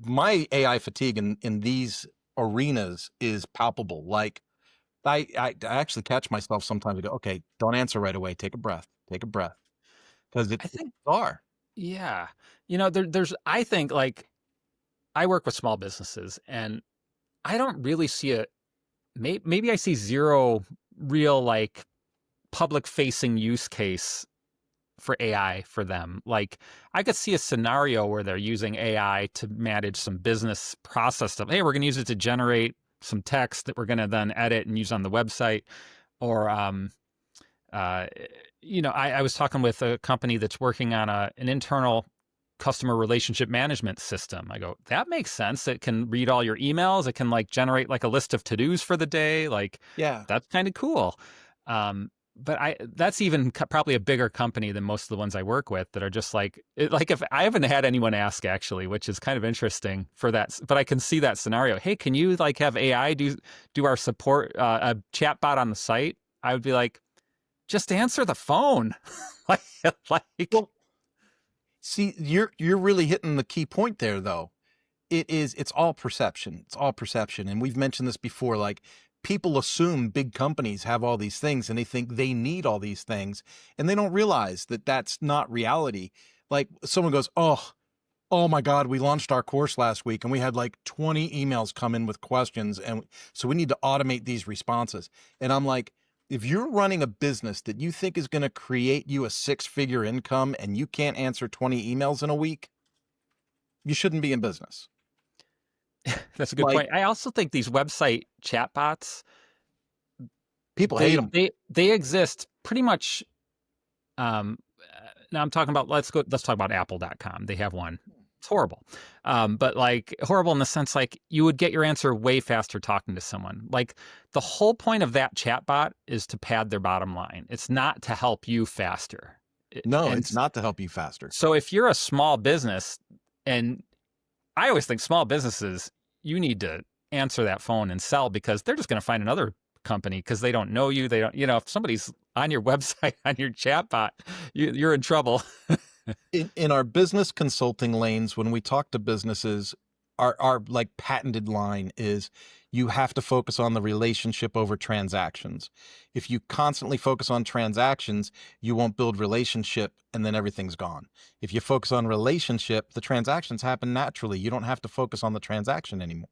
my AI fatigue in these arenas is palpable. Like I actually catch myself sometimes. I go, okay, don't answer right away. Take a breath, because I it's think, bizarre. yeah, I think like I work with small businesses and I don't really see maybe I see zero real like public facing use case for AI for them. Like I could see a scenario where they're using AI to manage some business process stuff. Hey, we're going to use it to generate some text that we're going to then edit and use on the website. Or, I was talking with a company that's working on an internal customer relationship management system. I go, that makes sense. It can read all your emails. It can like generate like a list of to-dos for the day. Like, Yeah. that's kind of cool. But that's even probably a bigger company than most of the ones I work with that are just like if I haven't had anyone ask actually, which is kind of interesting for that. But I can see that scenario. Hey, can you like have AI do our support, a chat bot on the site? I would be like, just answer the phone. like, Well, see, you're really hitting the key point there, though. It's all perception. It's all perception. And we've mentioned this before, like people assume big companies have all these things and they think they need all these things. And they don't realize that that's not reality. Like someone goes, oh my God, we launched our course last week and we had like 20 emails come in with questions. And so we need to automate these responses. And I'm like, if you're running a business that you think is going to create you a 6-figure income and you can't answer 20 emails in a week, you shouldn't be in business. That's a good point. I also think these website chatbots, people hate them. They exist pretty much. Now I'm talking about, let's talk about apple.com. They have one. It's horrible. But like horrible in the sense, like you would get your answer way faster talking to someone. Like the whole point of that chatbot is to pad their bottom line. It's not to help you faster. It's not to help you faster. So if you're a small business, and I always think small businesses, you need to answer that phone and sell, because they're just going to find another company because they don't know you. They don't, if somebody's on your website, on your chatbot, you're in trouble. In our business consulting lanes, when we talk to businesses, our like patented line is you have to focus on the relationship over transactions. If you constantly focus on transactions, you won't build relationship and then everything's gone. If you focus on relationship, the transactions happen naturally. You don't have to focus on the transaction anymore.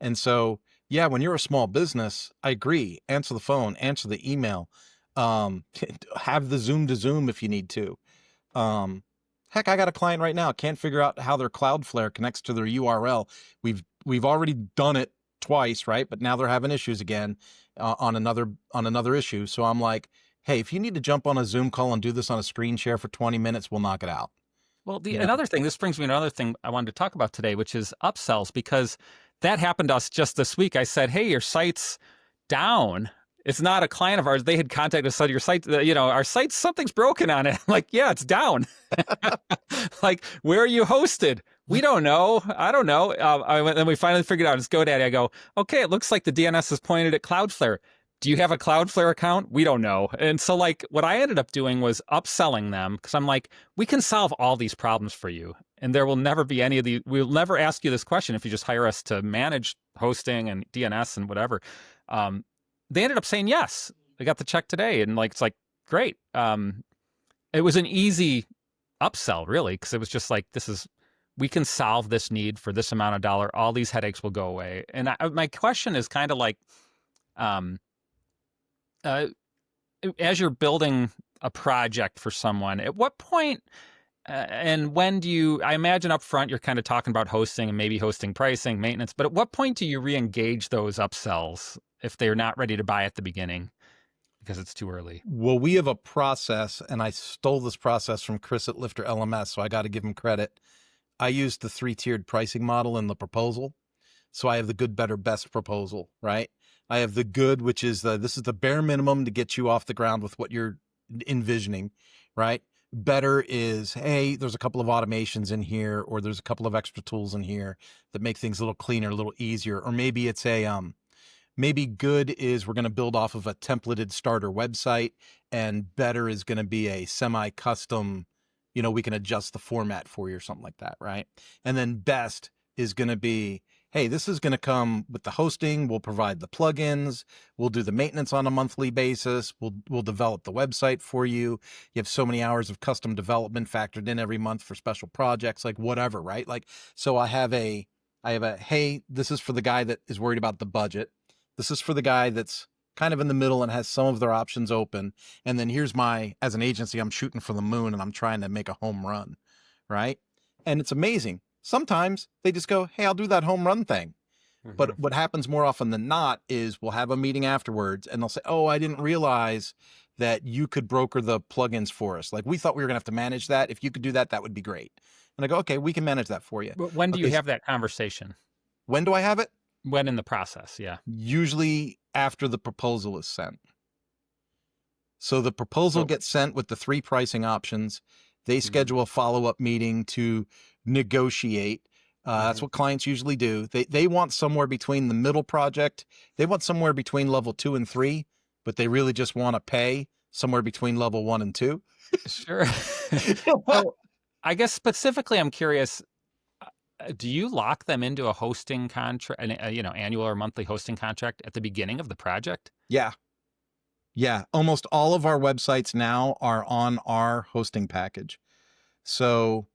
And so, yeah, when you're a small business, I agree. Answer the phone, answer the email, have the Zoom to Zoom if you need to. Heck, I got a client right now, can't figure out how their Cloudflare connects to their URL. We've already done it twice, right? But now they're having issues again on another issue. So I'm like, hey, if you need to jump on a Zoom call and do this on a screen share for 20 minutes, we'll knock it out. Well, another thing, this brings me to another thing I wanted to talk about today, which is upsells, because that happened to us just this week. I said, hey, your site's down. It's not a client of ours. They had contacted us, said your site, our site, something's broken on it. I'm like, yeah, it's down. Like, where are you hosted? We don't know. I don't know. Then we finally figured out it's GoDaddy. I go, okay, it looks like the DNS is pointed at Cloudflare. Do you have a Cloudflare account? We don't know. And so like what I ended up doing was upselling them, because I'm like, we can solve all these problems for you. And there will never be any of the, we'll never ask you this question if you just hire us to manage hosting and DNS and whatever. They ended up saying yes. I got the check today, and like it's like great. It was an easy upsell, really, because it was just like, we can solve this need for this amount of dollar. All these headaches will go away. And my question is kind of like, as you're building a project for someone, at what point and when do you, I imagine up front you're kind of talking about hosting and maybe hosting pricing, maintenance, but at what point do you re-engage those upsells if they're not ready to buy at the beginning because it's too early? Well, we have a process, and I stole this process from Chris at Lifter LMS, so I got to give him credit. I used the 3-tiered pricing model in the proposal. So I have the good, better, best proposal, right? I have the good, which is this is the bare minimum to get you off the ground with what you're envisioning, right? Better is, hey, there's a couple of automations in here, or there's a couple of extra tools in here that make things a little cleaner, a little easier. Or maybe it's maybe good is we're going to build off of a templated starter website, and better is going to be a semi-custom, we can adjust the format for you or something like that, right? And then best is going to be, hey, this is going to come with the hosting. We'll provide the plugins. We'll do the maintenance on a monthly basis. We'll develop the website for you. You have so many hours of custom development factored in every month for special projects, like whatever, right? Like, so I have a, hey, this is for the guy that is worried about the budget. This is for the guy that's kind of in the middle and has some of their options open. And then here's as an agency, I'm shooting for the moon and I'm trying to make a home run, right? And it's amazing. Sometimes they just go, hey, I'll do that home run thing. Mm-hmm. But what happens more often than not is we'll have a meeting afterwards and they'll say, oh, I didn't realize that you could broker the plugins for us. Like, we thought we were gonna have to manage that. If you could do that, that would be great. And I go, okay, we can manage that for you. But when do you Okay, have that conversation? when do I have it? When in the process? Yeah. Usually after the proposal is sent. So the proposal So gets sent with the 3 pricing options. They mhm, schedule a follow-up meeting to negotiate. That's mhm. what clients usually do. They want somewhere between the middle project. They want somewhere between level 2 and 3, but they really just want to pay somewhere between level 1 and 2. Sure. So I guess specifically, I'm curious. Do you lock them into a hosting contract, annual or monthly hosting contract at the beginning of the project? Yeah. Yeah. Almost all of our websites now are on our hosting package. So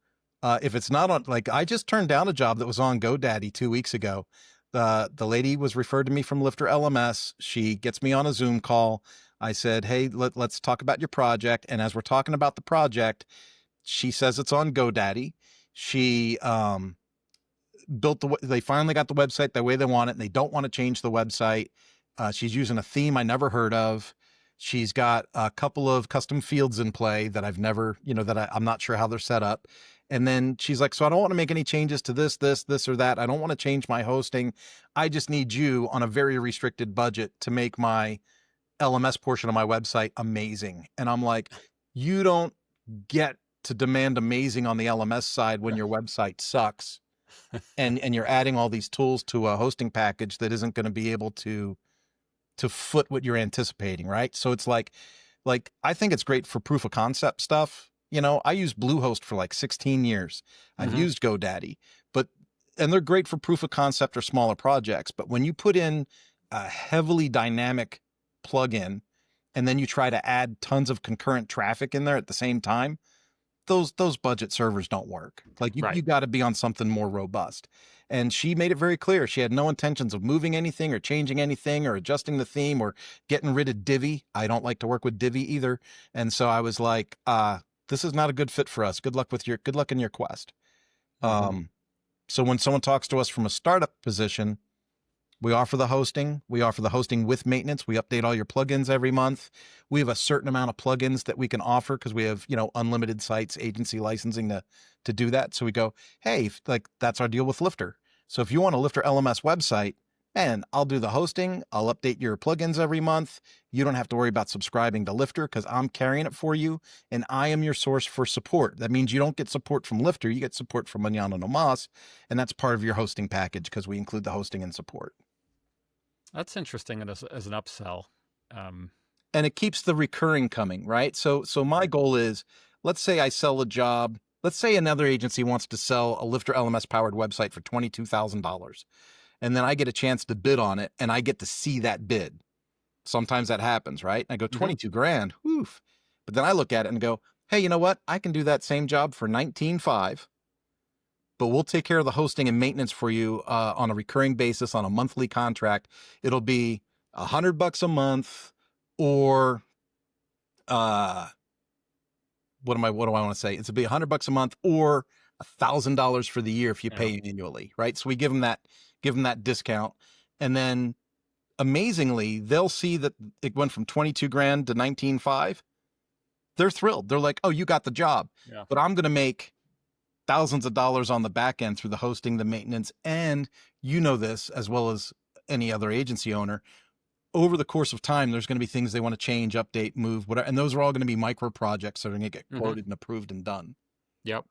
if it's not on, like I just turned down a job that was on GoDaddy 2 weeks ago. The lady was referred to me from Lifter LMS. She gets me on a Zoom call. I said, hey, let's talk about your project. And as we're talking about the project, she says it's on GoDaddy. She they finally got the website the way they want it, and they don't want to change the website. She's using a theme I never heard of. She's got a couple of custom fields in play that I've never, I'm not sure how they're set up. And then she's like, so I don't want to make any changes to this, or that. I don't want to change my hosting. I just need you on a very restricted budget to make my LMS portion of my website amazing. And I'm like, you don't get to demand amazing on the LMS side when your website sucks and you're adding all these tools to a hosting package that isn't going to be able to foot what you're anticipating, right? So it's like I think it's great for proof of concept stuff. I used Bluehost for like 16 years. I've Mhm. used GoDaddy, and they're great for proof of concept or smaller projects. But when you put in a heavily dynamic plugin and then you try to add tons of concurrent traffic in there at the same time, those budget servers don't work. Like you Right. got to be on something more robust. And she made it very clear she had no intentions of moving anything or changing anything or adjusting the theme or getting rid of Divi. I don't like to work with Divi either. And so I was like, this is not a good fit for us. Good luck in your quest. Mhm. So when someone talks to us from a startup position, we offer the hosting. We offer the hosting with maintenance. We update all your plugins every month. We have a certain amount of plugins that we can offer because we have, unlimited sites, agency licensing to do that. So we go, hey, like that's our deal with Lifter. So if you want a Lifter LMS website, man, I'll do the hosting. I'll update your plugins every month. You don't have to worry about subscribing to Lifter because I'm carrying it for you, and I am your source for support. That means you don't get support from Lifter. You get support from Manana Nomas, and that's part of your hosting package because we include the hosting and support. That's interesting as an upsell. Um, And it keeps the recurring coming, right? So my right. goal is, let's say I sell a job. Let's say another agency wants to sell a Lifter LMS powered website for $22,000. And then I get a chance to bid on it and I get to see that bid. Sometimes that happens, right? I go, Mhm. 22 grand. Woof. But then I look at it and go, hey, you know what? I can do that same job for 19.5, but we'll take care of the hosting and maintenance for you on a recurring basis on a monthly contract. It'll be $100 a month, or what do I want to say? It's to be $100 a month or $1,000 for the year if you Yeah. pay annually, right? So we give them that discount, and then amazingly, they'll see that it went from 22 grand to 19.5. They're thrilled. They're like, "Oh, you got the job," Yeah. but I'm going to make thousands of dollars on the back end through the hosting, the maintenance, and this as well as any other agency owner. Over the course of time, there's going to be things they want to change, update, move, whatever. And those are all going to be micro projects that are going to get Mhm. quoted and approved and done. Yep.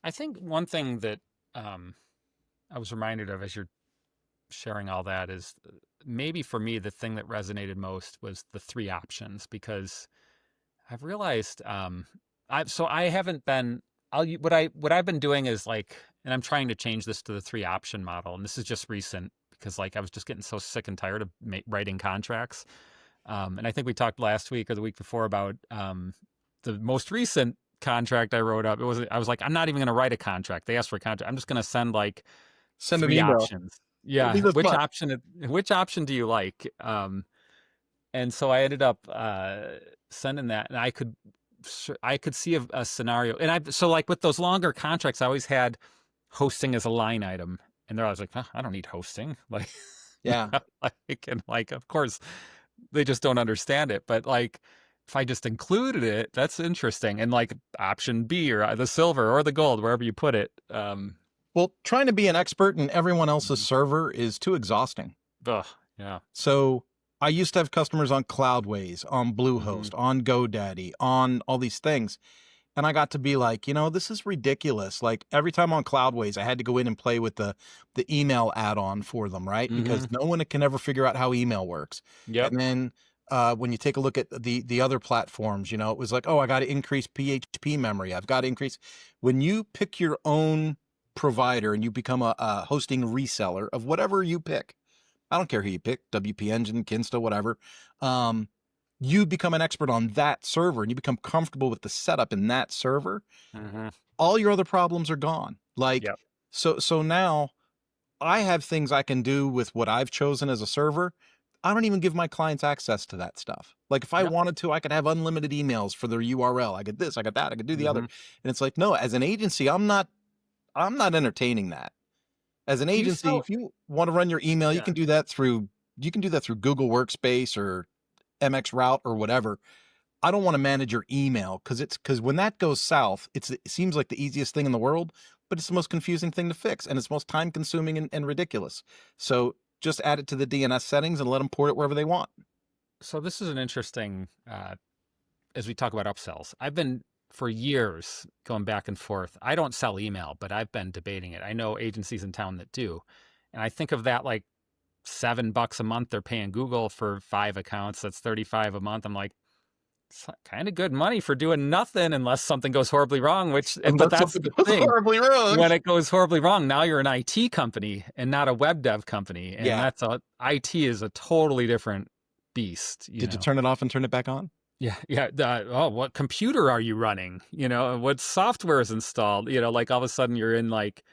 I think one thing that um, I was reminded of as you're sharing all that is maybe for me the thing that resonated most was the 3 options, because I've realized I haven't been what I've been doing is like, and I'm trying to change this to the 3 option model, and this is just recent because like I was just getting so sick and tired of writing contracts. And I think we talked last week or the week before about the most recent contract I wrote up. I was like, I'm not even going to write a contract. They asked for a contract. I'm just going to send like Send an 3 email. options. It'll Yeah, be this much. which option do you like? And so I ended up sending that, and I could see a scenario, and so like with those longer contracts, I always had hosting as a line item, and they're always like, I don't need hosting, like, Yeah. like, and like, of course, they just don't understand it, but like, if I just included it, that's interesting. And like option B or the silver or the gold, wherever you put it. Well, trying to be an expert in everyone else's Mhm. server is too exhausting. Ugh, yeah. So I used to have customers on Cloudways, on Hmm. Bluehost, on GoDaddy, on all these things. And I got to be like, this is ridiculous. Like every time on Cloudways, I had to go in and play with the email add-on for them, right? Hmm. Because no one can ever figure out how email works. Yep. And then when you take a look at the other platforms, it was like, oh, I got to increase PHP memory. I've got to increase. When you pick your own provider and you become a hosting reseller of whatever you pick, I don't care who you pick, WP Engine, Kinsta, whatever. You become an expert on that server and you become comfortable with the setup in that server. Hmm. All your other problems are gone. Like, Yep. so now I have things I can do with what I've chosen as a server. I don't even give my clients access to that stuff. Like if I Yep. wanted to, I could have unlimited emails for their URL. I could this, I got that, I could do the other. Hmm. And it's like, no, as an agency, I'm not entertaining that. As an Do you agency, sell? if you want to run your email, Yeah. you can do that through Google Workspace or MX Route or whatever. I don't want to manage your email because when that goes south, it seems like the easiest thing in the world, but it's the most confusing thing to fix and it's most time consuming and ridiculous. So just add it to the DNS settings and let them port it wherever they want. So this is an interesting, as we talk about upsells. I've been for years going back and forth. I don't sell email, but I've been debating it. I know agencies in town that do. And I think of that like $7 a month they're paying Google for 5 accounts. That's 35 a month. I'm like, it's kind of good money for doing nothing unless something goes horribly wrong, but Unless that's something the goes thing. horribly wrong. When it goes horribly wrong, now you're an IT company and not a web dev company. And Yeah. IT is a totally different beast, Did you turn it off and turn it back on? Yeah, yeah. What computer are you running? What software is installed? Like all of a sudden you're in like,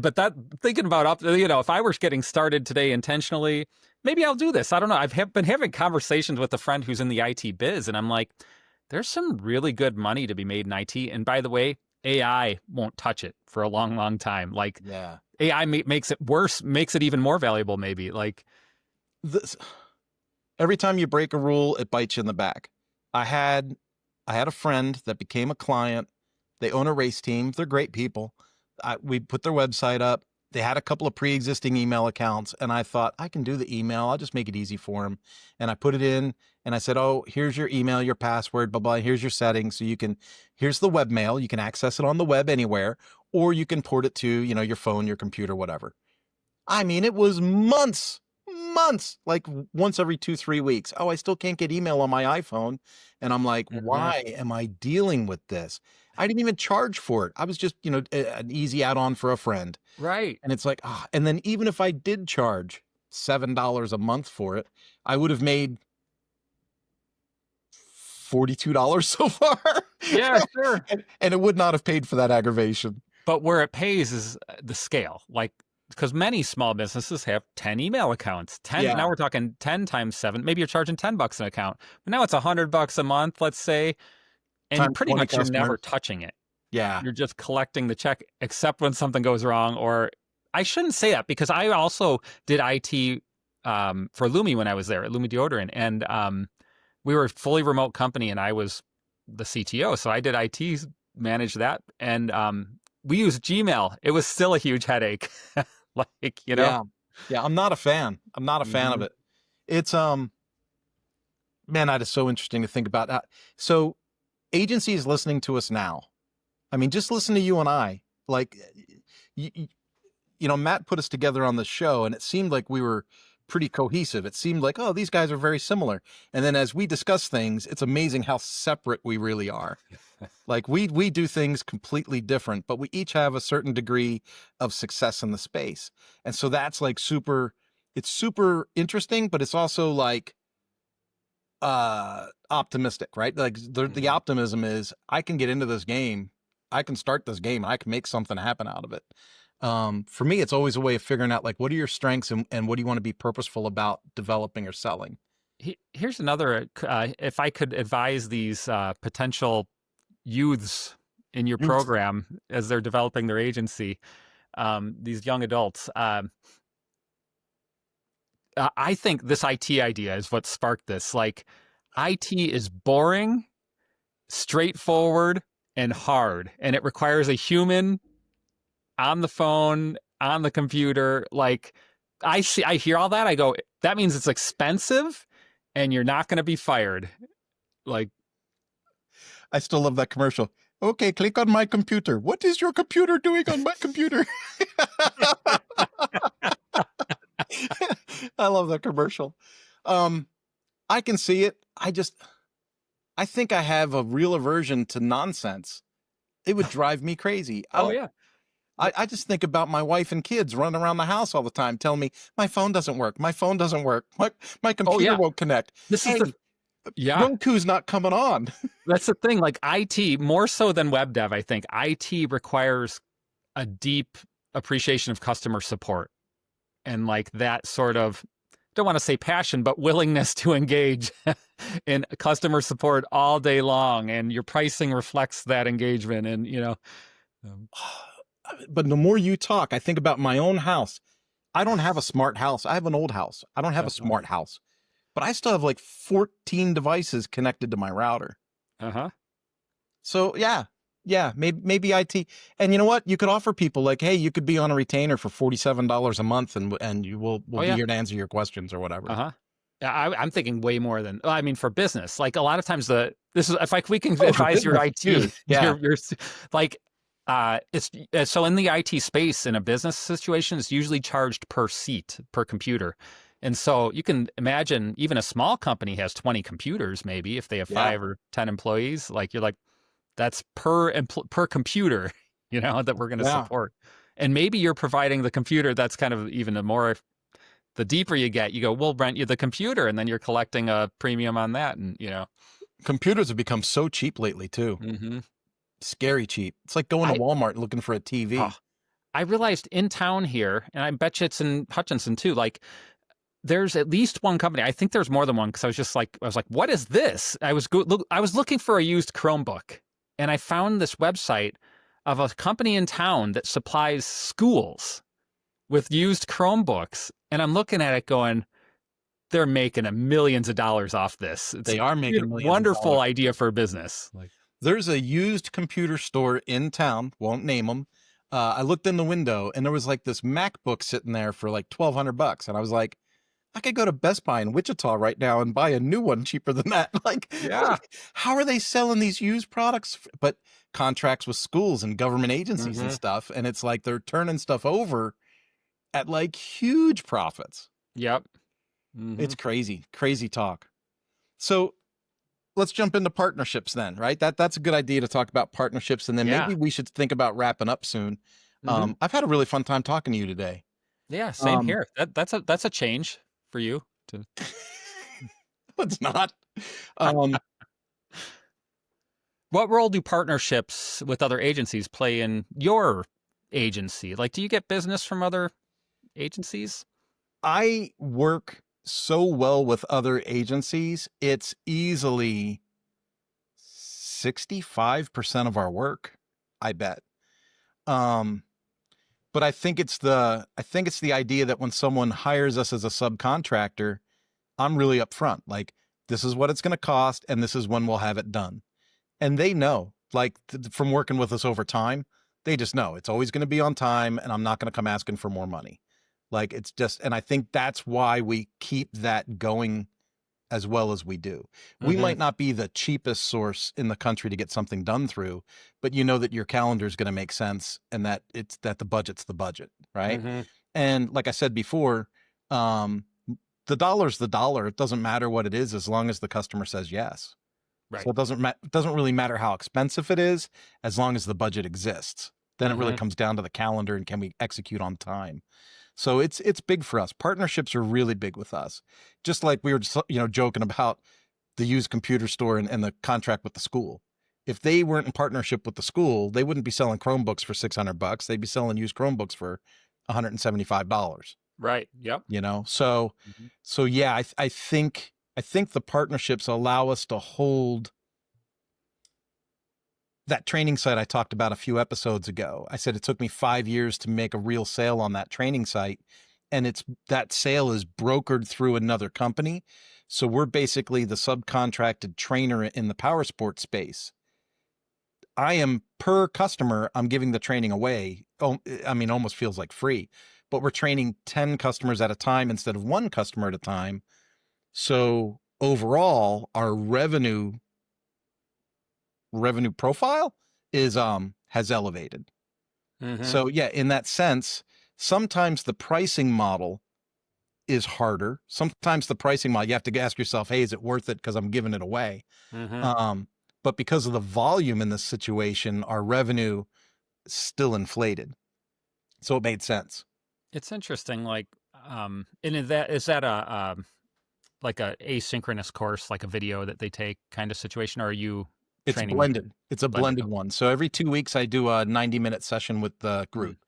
but that thinking about if I were getting started today intentionally, maybe I'll do this. I don't know. Been having conversations with a friend who's in the IT biz, and I'm like, there's some really good money to be made in IT. And by the way, AI won't touch it for a long, long time. Like Yeah. AI makes it worse, makes it even more valuable. Maybe like, This, every time you break a rule, it bites you in the back. I had a friend that became a client. They own a race team. They're great people. We put their website up. They had a couple of pre-existing email accounts, and I thought I can do the email. I'll just make it easy for them. And I put it in, and I said, "Oh, here's your email, your password, blah blah. Here's your settings. So here's the webmail. You can access it on the web anywhere, or you can port it to your phone, your computer, whatever." I mean, it was months, like once every 2, 3 weeks. Oh, I still can't get email on my iPhone. And I'm like, mhm, why am I dealing with this? I didn't even charge for it. I was just, an easy add on for a friend. right. And it's like, and then even if I did charge $7 a month for it, I would have made $42 so far. Yeah, sure. And it would not have paid for that aggravation. But where it pays is the scale, like because many small businesses have 10 email accounts. 10. Now Yeah. we're talking 10 times 7. Maybe you're charging $10 an account, but now it's $100 a month, let's say, and Times pretty 20 much you're never customers. touching it. Yeah. You're just collecting the check, except when something goes wrong. Or I shouldn't say that because I also did IT for Lumi when I was there at Lumi Deodorant, and we were a fully remote company, and I was the CTO, so I did IT, manage that, and we used Gmail. It was still a huge headache. Like, Yeah. Yeah. I'm not a fan. I'm not a fan of Mhm. it. It's, man, that is so interesting to think about. So agencies listening to us now, I mean, just listen to you and I, like, you, Matt put us together on the show and it seemed like we were pretty cohesive. It seemed like, oh, these guys are very similar. And then as we discuss things, it's amazing how separate we really are. Like we do things completely different, but we each have a certain degree of success in the space. And so that's like it's super interesting, but it's also like optimistic, right? Like the Mhm. optimism is I can get into this game, I can start this game, and I can make something happen out of it. For me, it's always a way of figuring out like what are your strengths and what do you want to be purposeful about developing or selling. Here's another. If I could advise these potential youths in your Mm. program as they're developing their agency, these young adults. I think this IT idea is what sparked this. Like, IT is boring, straightforward, and hard, and it requires a human on the phone, on the computer. Like, I hear all that. I go, that means it's expensive, and you're not going to be fired. Like, I still love that commercial. Okay, click on my computer. What is your computer doing on my computer? I love that commercial. I can see it. I think I have a real aversion to nonsense. It would drive me crazy. oh yeah, I just think about my wife and kids running around the house all the time telling me my phone doesn't work. My phone doesn't work. My oh computer yeah. won't connect. This Hey, is the yeah. Roku's not coming on. That's the thing. Like IT, more so than web dev, I think IT requires a deep appreciation of customer support and like that sort of, don't want to say passion, but willingness to engage in customer support all day long. And your pricing reflects that engagement. And, But the more you talk, I think about my own house. I don't have a smart house. I have an old house. I don't have a smart house, but I still have like 14 devices connected to my router. uh-huh. So yeah, maybe IT. And you know what? You could offer people like, hey, you could be on a retainer for $47 a month, and you will Oh, be yeah. here to answer your questions or whatever. Uh-huh. I'm thinking way more than, I mean, for business. Like a lot of times this is, if like we can for advise your business, IT, dude. Yeah. you're like, it's so in the IT space in a business situation, it's usually charged per seat, per computer. And so you can imagine even a small company has 20 computers, maybe if they have 5 or 10 employees, like you're like, that's per computer, that we're going to Yeah. support. And maybe you're providing the computer that's kind of even a more, the deeper you get, you go, we'll rent you the computer, and then you're collecting a premium on that. And, Computers have become so cheap lately too. mm-hmm. Scary cheap. It's like going to Walmart and looking for a TV. Oh, I realized in town here, and I bet you it's in Hutchinson too, like there's at least one company. I think there's more than one, because I was like, what is this? I was looking for a used Chromebook, and I found this website of a company in town that supplies schools with used Chromebooks. And I'm looking at it going, they're making millions of dollars off this. They are making millions. Wonderful idea for a business. Like, there's a used computer store in town. Won't name them. I looked in the window and there was like this MacBook sitting there for like $1,200, and I was like, I could go to Best Buy in Wichita right now and buy a new one cheaper than that. Like, how are they selling these used products? But contracts with schools and government agencies and stuff, and it's like they're turning stuff over at like huge profits. Yep. It's crazy talk. So let's jump into partnerships then, right? That's a good idea to talk about partnerships, and then maybe we should think about wrapping up soon. I've had a really fun time talking to you today. Yeah, same here. That's a change for you. It's not. What role do partnerships with other agencies play in your agency? Like, do you get business from other agencies? I work so well with other agencies. It's easily 65% of our work, I bet. But I think it's the idea that when someone hires us as a subcontractor, I'm really upfront. Like, this is what it's going to cost, and this is when we'll have it done. And they know, like, from working with us over time, they just know it's always going to be on time, and I'm not going to come asking for more money. Like, it's just, and I think that's why we keep that going as well as we do. We might not be the cheapest source in the country to get something done through, but you know that your calendar is going to make sense, and that the budget's the budget, right? And like I said before, the dollar's the dollar. It doesn't matter what it is as long as the customer says yes. Right. So it doesn't really matter how expensive it is as long as the budget exists. Then it really comes down to the calendar and can we execute on time. So it's big for us. Partnerships are really big with us. Just like we were joking about the used computer store and the contract with the school. If they weren't in partnership with the school, they wouldn't be selling Chromebooks for $600. They'd be selling used Chromebooks for $175. Right. Yep. So yeah, I think the partnerships allow us to hold that training site I talked about a few episodes ago. I said it took me 5 years to make a real sale on that training site, and that sale is brokered through another company. So we're basically the subcontracted trainer in the power sports space. I am per customer, I'm giving the training away. Oh, I mean, almost feels like free, but we're training 10 customers at a time instead of one customer at a time. So overall, our revenue profile is has elevated. Mm-hmm. So yeah, in that sense, sometimes the pricing model is harder. Sometimes the pricing model, you have to ask yourself, hey, is it worth it because I'm giving it away? Mm-hmm. Um, but because of the volume in this situation, our revenue is still inflated. So it made sense. It's interesting. Like, and is that a like a asynchronous course, like a video that they take kind of situation, or are you It's training blended. It's a blended? blended one. So every 2 weeks, I do a 90-minute session with the Mm, group.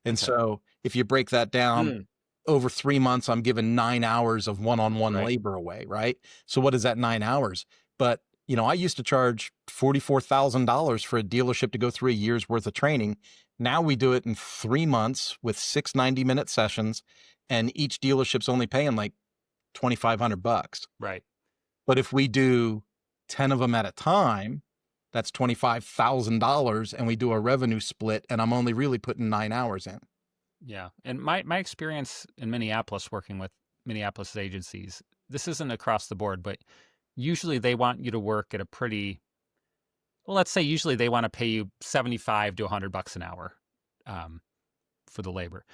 And okay. so if you break that down over 3 months, I'm giving 9 hours of one-on-one Right. labor away, right? So what is that 9 hours? But, I used to charge $44,000 for a dealership to go through a year's worth of training. Now we do it in 3 months with 6 90-minute sessions, and each dealership's only paying like $2,500. Right. But if we do 10 of them at a time, that's $25,000, and we do a revenue split, and I'm only really putting 9 hours in. Yeah. And my experience in Minneapolis working with Minneapolis agencies, this isn't across the board, but usually they want you to work at a pretty, well, let's say usually they want to pay you 75 to $100 an hour um, for the labor.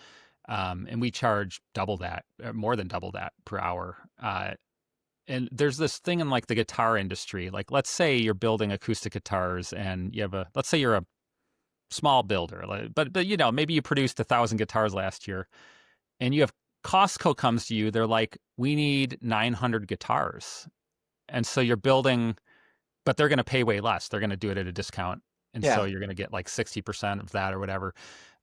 And we charge double that, more than double that per hour. And there's this thing in like the guitar industry. Like, let's say you're building acoustic guitars and you have let's say you're a small builder, but maybe you produced 1,000 guitars last year, and you have Costco comes to you. They're like, we need 900 guitars, and so you're building, but they're going to pay way less. They're going to do it at a discount, and so Yeah. you're going to get like 60% of that or whatever.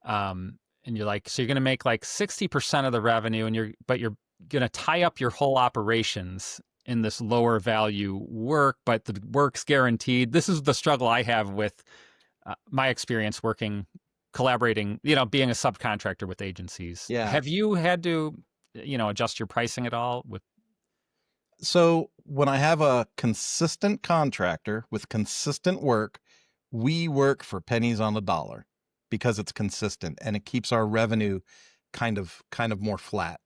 And you're like, so you're going to make like 60% of the revenue, and you're going to tie up your whole operations in this lower value work, but the work's guaranteed. This is the struggle I have with my experience collaborating, being a subcontractor with agencies. Yeah. Have you had to, adjust your pricing at all with? So when I have a consistent contractor with consistent work, we work for pennies on the dollar because it's consistent and it keeps our revenue kind of more flat.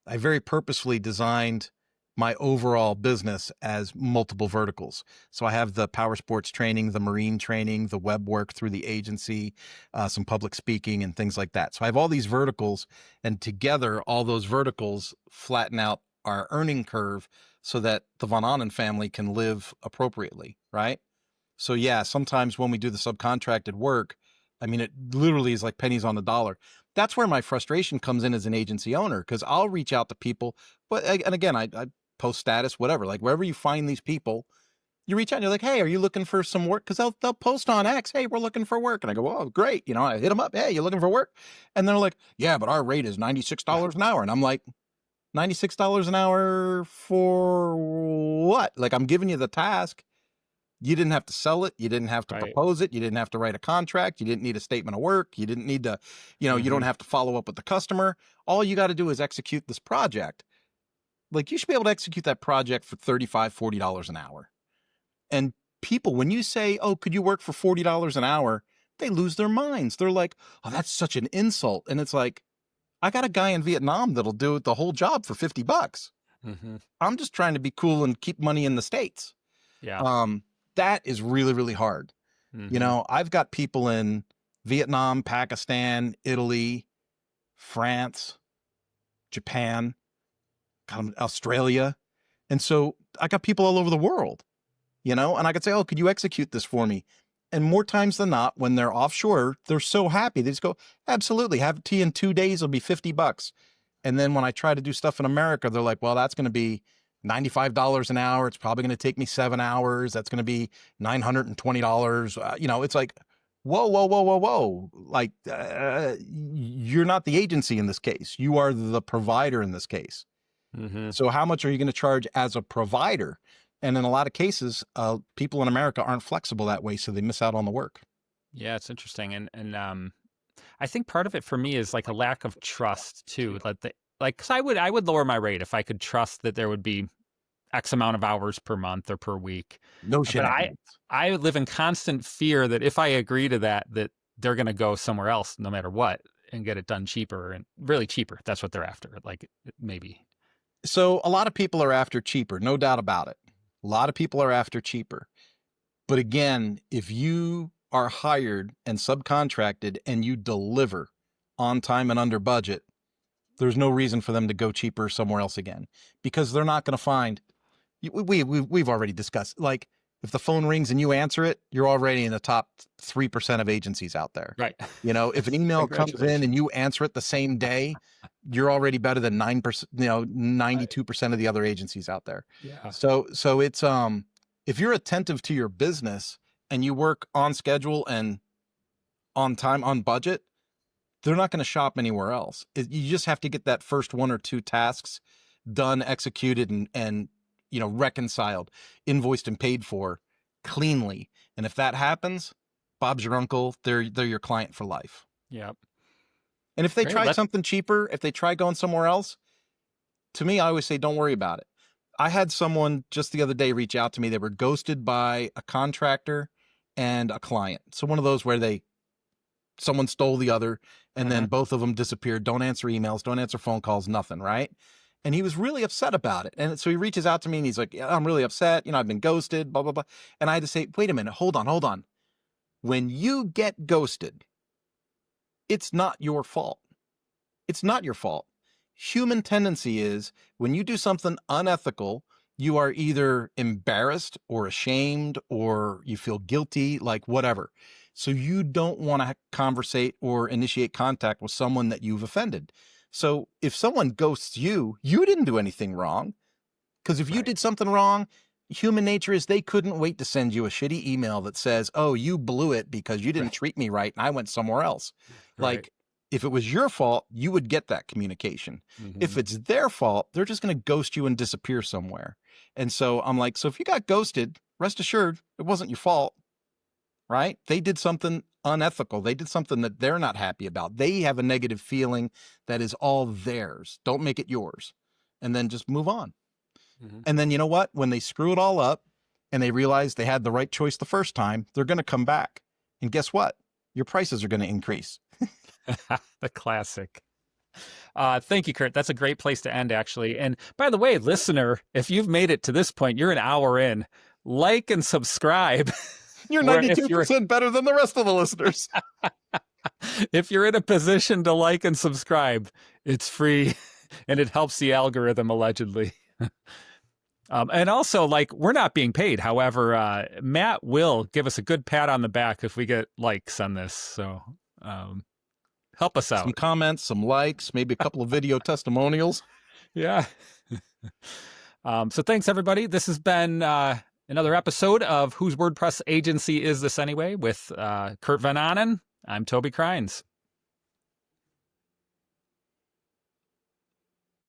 I very purposefully designed my overall business as multiple verticals. So I have the power sports training, the marine training, the web work through the agency, some public speaking and things like that. So I have all these verticals, and together all those verticals flatten out our earning curve so that the Von Annen family can live appropriately, right? So yeah, sometimes when we do the subcontracted work, I mean, it literally is like pennies on the dollar. That's where my frustration comes in as an agency owner, because I'll reach out to people, but and again, I post status, whatever, like wherever you find these people, you reach out and you're like, hey, are you looking for some work? Because they'll post on X, hey, we're looking for work, and I go, oh, great, I hit them up, hey, you looking for work? And they're like, yeah, but our rate is $96 an hour, and I'm like, $96 an hour for what? Like, I'm giving you the task. You didn't have to sell it. You didn't have to Right. propose it. You didn't have to write a contract. You didn't need a statement of work. You didn't need to, you don't have to follow up with the customer. All you got to do is execute this project. Like, you should be able to execute that project for $35, $40 an hour. And people, when you say, oh, could you work for $40 an hour? They lose their minds. They're like, oh, that's such an insult. And it's like, I got a guy in Vietnam that'll do the whole job for $50. Mm-hmm. I'm just trying to be cool and keep money in the States. Yeah. That is really, really hard. Mm-hmm. I've got people in Vietnam, Pakistan, Italy, France, Japan, Australia. And so I got people all over the world, and I could say, oh, could you execute this for me? And more times than not, when they're offshore, they're so happy. They just go, absolutely, have it to you in 2 days. It'll be $50. And then when I try to do stuff in America, they're like, well, that's going to be $95 an hour. It's probably going to take me 7 hours. That's going to be $920. It's like, whoa, whoa, whoa, whoa, whoa. Like, you're not the agency in this case. You are the provider in this case. Mm-hmm. So how much are you going to charge as a provider? And in a lot of cases, people in America aren't flexible that way, so they miss out on the work. Yeah, it's interesting, and I think part of it for me is like a lack of trust too. Like, 'cause I would lower my rate if I could trust that there would be X amount of hours per month or per week. No But shenanigans. I live in constant fear that if I agree to that they're going to go somewhere else no matter what and get it done cheaper, and really cheaper. That's what they're after. Like, maybe. So a lot of people are after cheaper, no doubt about it. A lot of people are after cheaper. But again, if you are hired and subcontracted and you deliver on time and under budget, there's no reason for them to go cheaper somewhere else again, because they're not going to find. We've already discussed, like, if the phone rings and you answer it, you're already in the top 3% of agencies out there. Right. You know, if an email comes in and you answer it the same day, you're already better than 9%, 92% of the other agencies out there. Yeah. So it's, if you're attentive to your business and you work on schedule and on time, on budget, they're not going to shop anywhere else. You just have to get that first 1 or 2 tasks done, executed, and reconciled, invoiced, and paid for cleanly. And if that happens, Bob's your uncle. They're your client for life. Yep. And if they try something cheaper, if they try going somewhere else, to me, I always say, don't worry about it. I had someone just the other day reach out to me. They were ghosted by a contractor and a client. So one of those where someone stole the other, and then both of them disappeared. Don't answer emails, don't answer phone calls, nothing, right? And he was really upset about it. And so he reaches out to me and he's like, yeah, I'm really upset. I've been ghosted, blah, blah, blah. And I had to say, wait a minute, hold on. When you get ghosted, it's not your fault. It's not your fault. Human tendency is when you do something unethical, you are either embarrassed or ashamed or you feel guilty, like whatever. So you don't want to conversate or initiate contact with someone that you've offended. So if someone ghosts you, you didn't do anything wrong. Because if you did something wrong, human nature is they couldn't wait to send you a shitty email that says, oh, you blew it because you didn't treat me right and I went somewhere else. Like, if it was your fault, you would get that communication. If it's their fault, they're just going to ghost you and disappear somewhere. And so I'm like, so if you got ghosted, rest assured, it wasn't your fault, right? They did something unethical. They did something that they're not happy about. They have a negative feeling that is all theirs. Don't make it yours. And then just move on. And then you know what? When they screw it all up and they realize they had the right choice the first time, they're going to come back. And guess what? Your prices are going to increase. The classic. Thank you, Kurt. That's a great place to end, actually. And by the way, listener, if you've made it to this point, you're an hour in. Like and subscribe. You're 92% better than the rest of the listeners. If you're in a position to like and subscribe, it's free and it helps the algorithm, allegedly. And also, like, we're not being paid. However, Matt will give us a good pat on the back if we get likes on this. So help us out. Some comments, some likes, maybe a couple of video testimonials. Yeah. So thanks, everybody. This has been another episode of Whose WordPress Agency Is This Anyway? With Kurt Van Anen. I'm Toby Crines.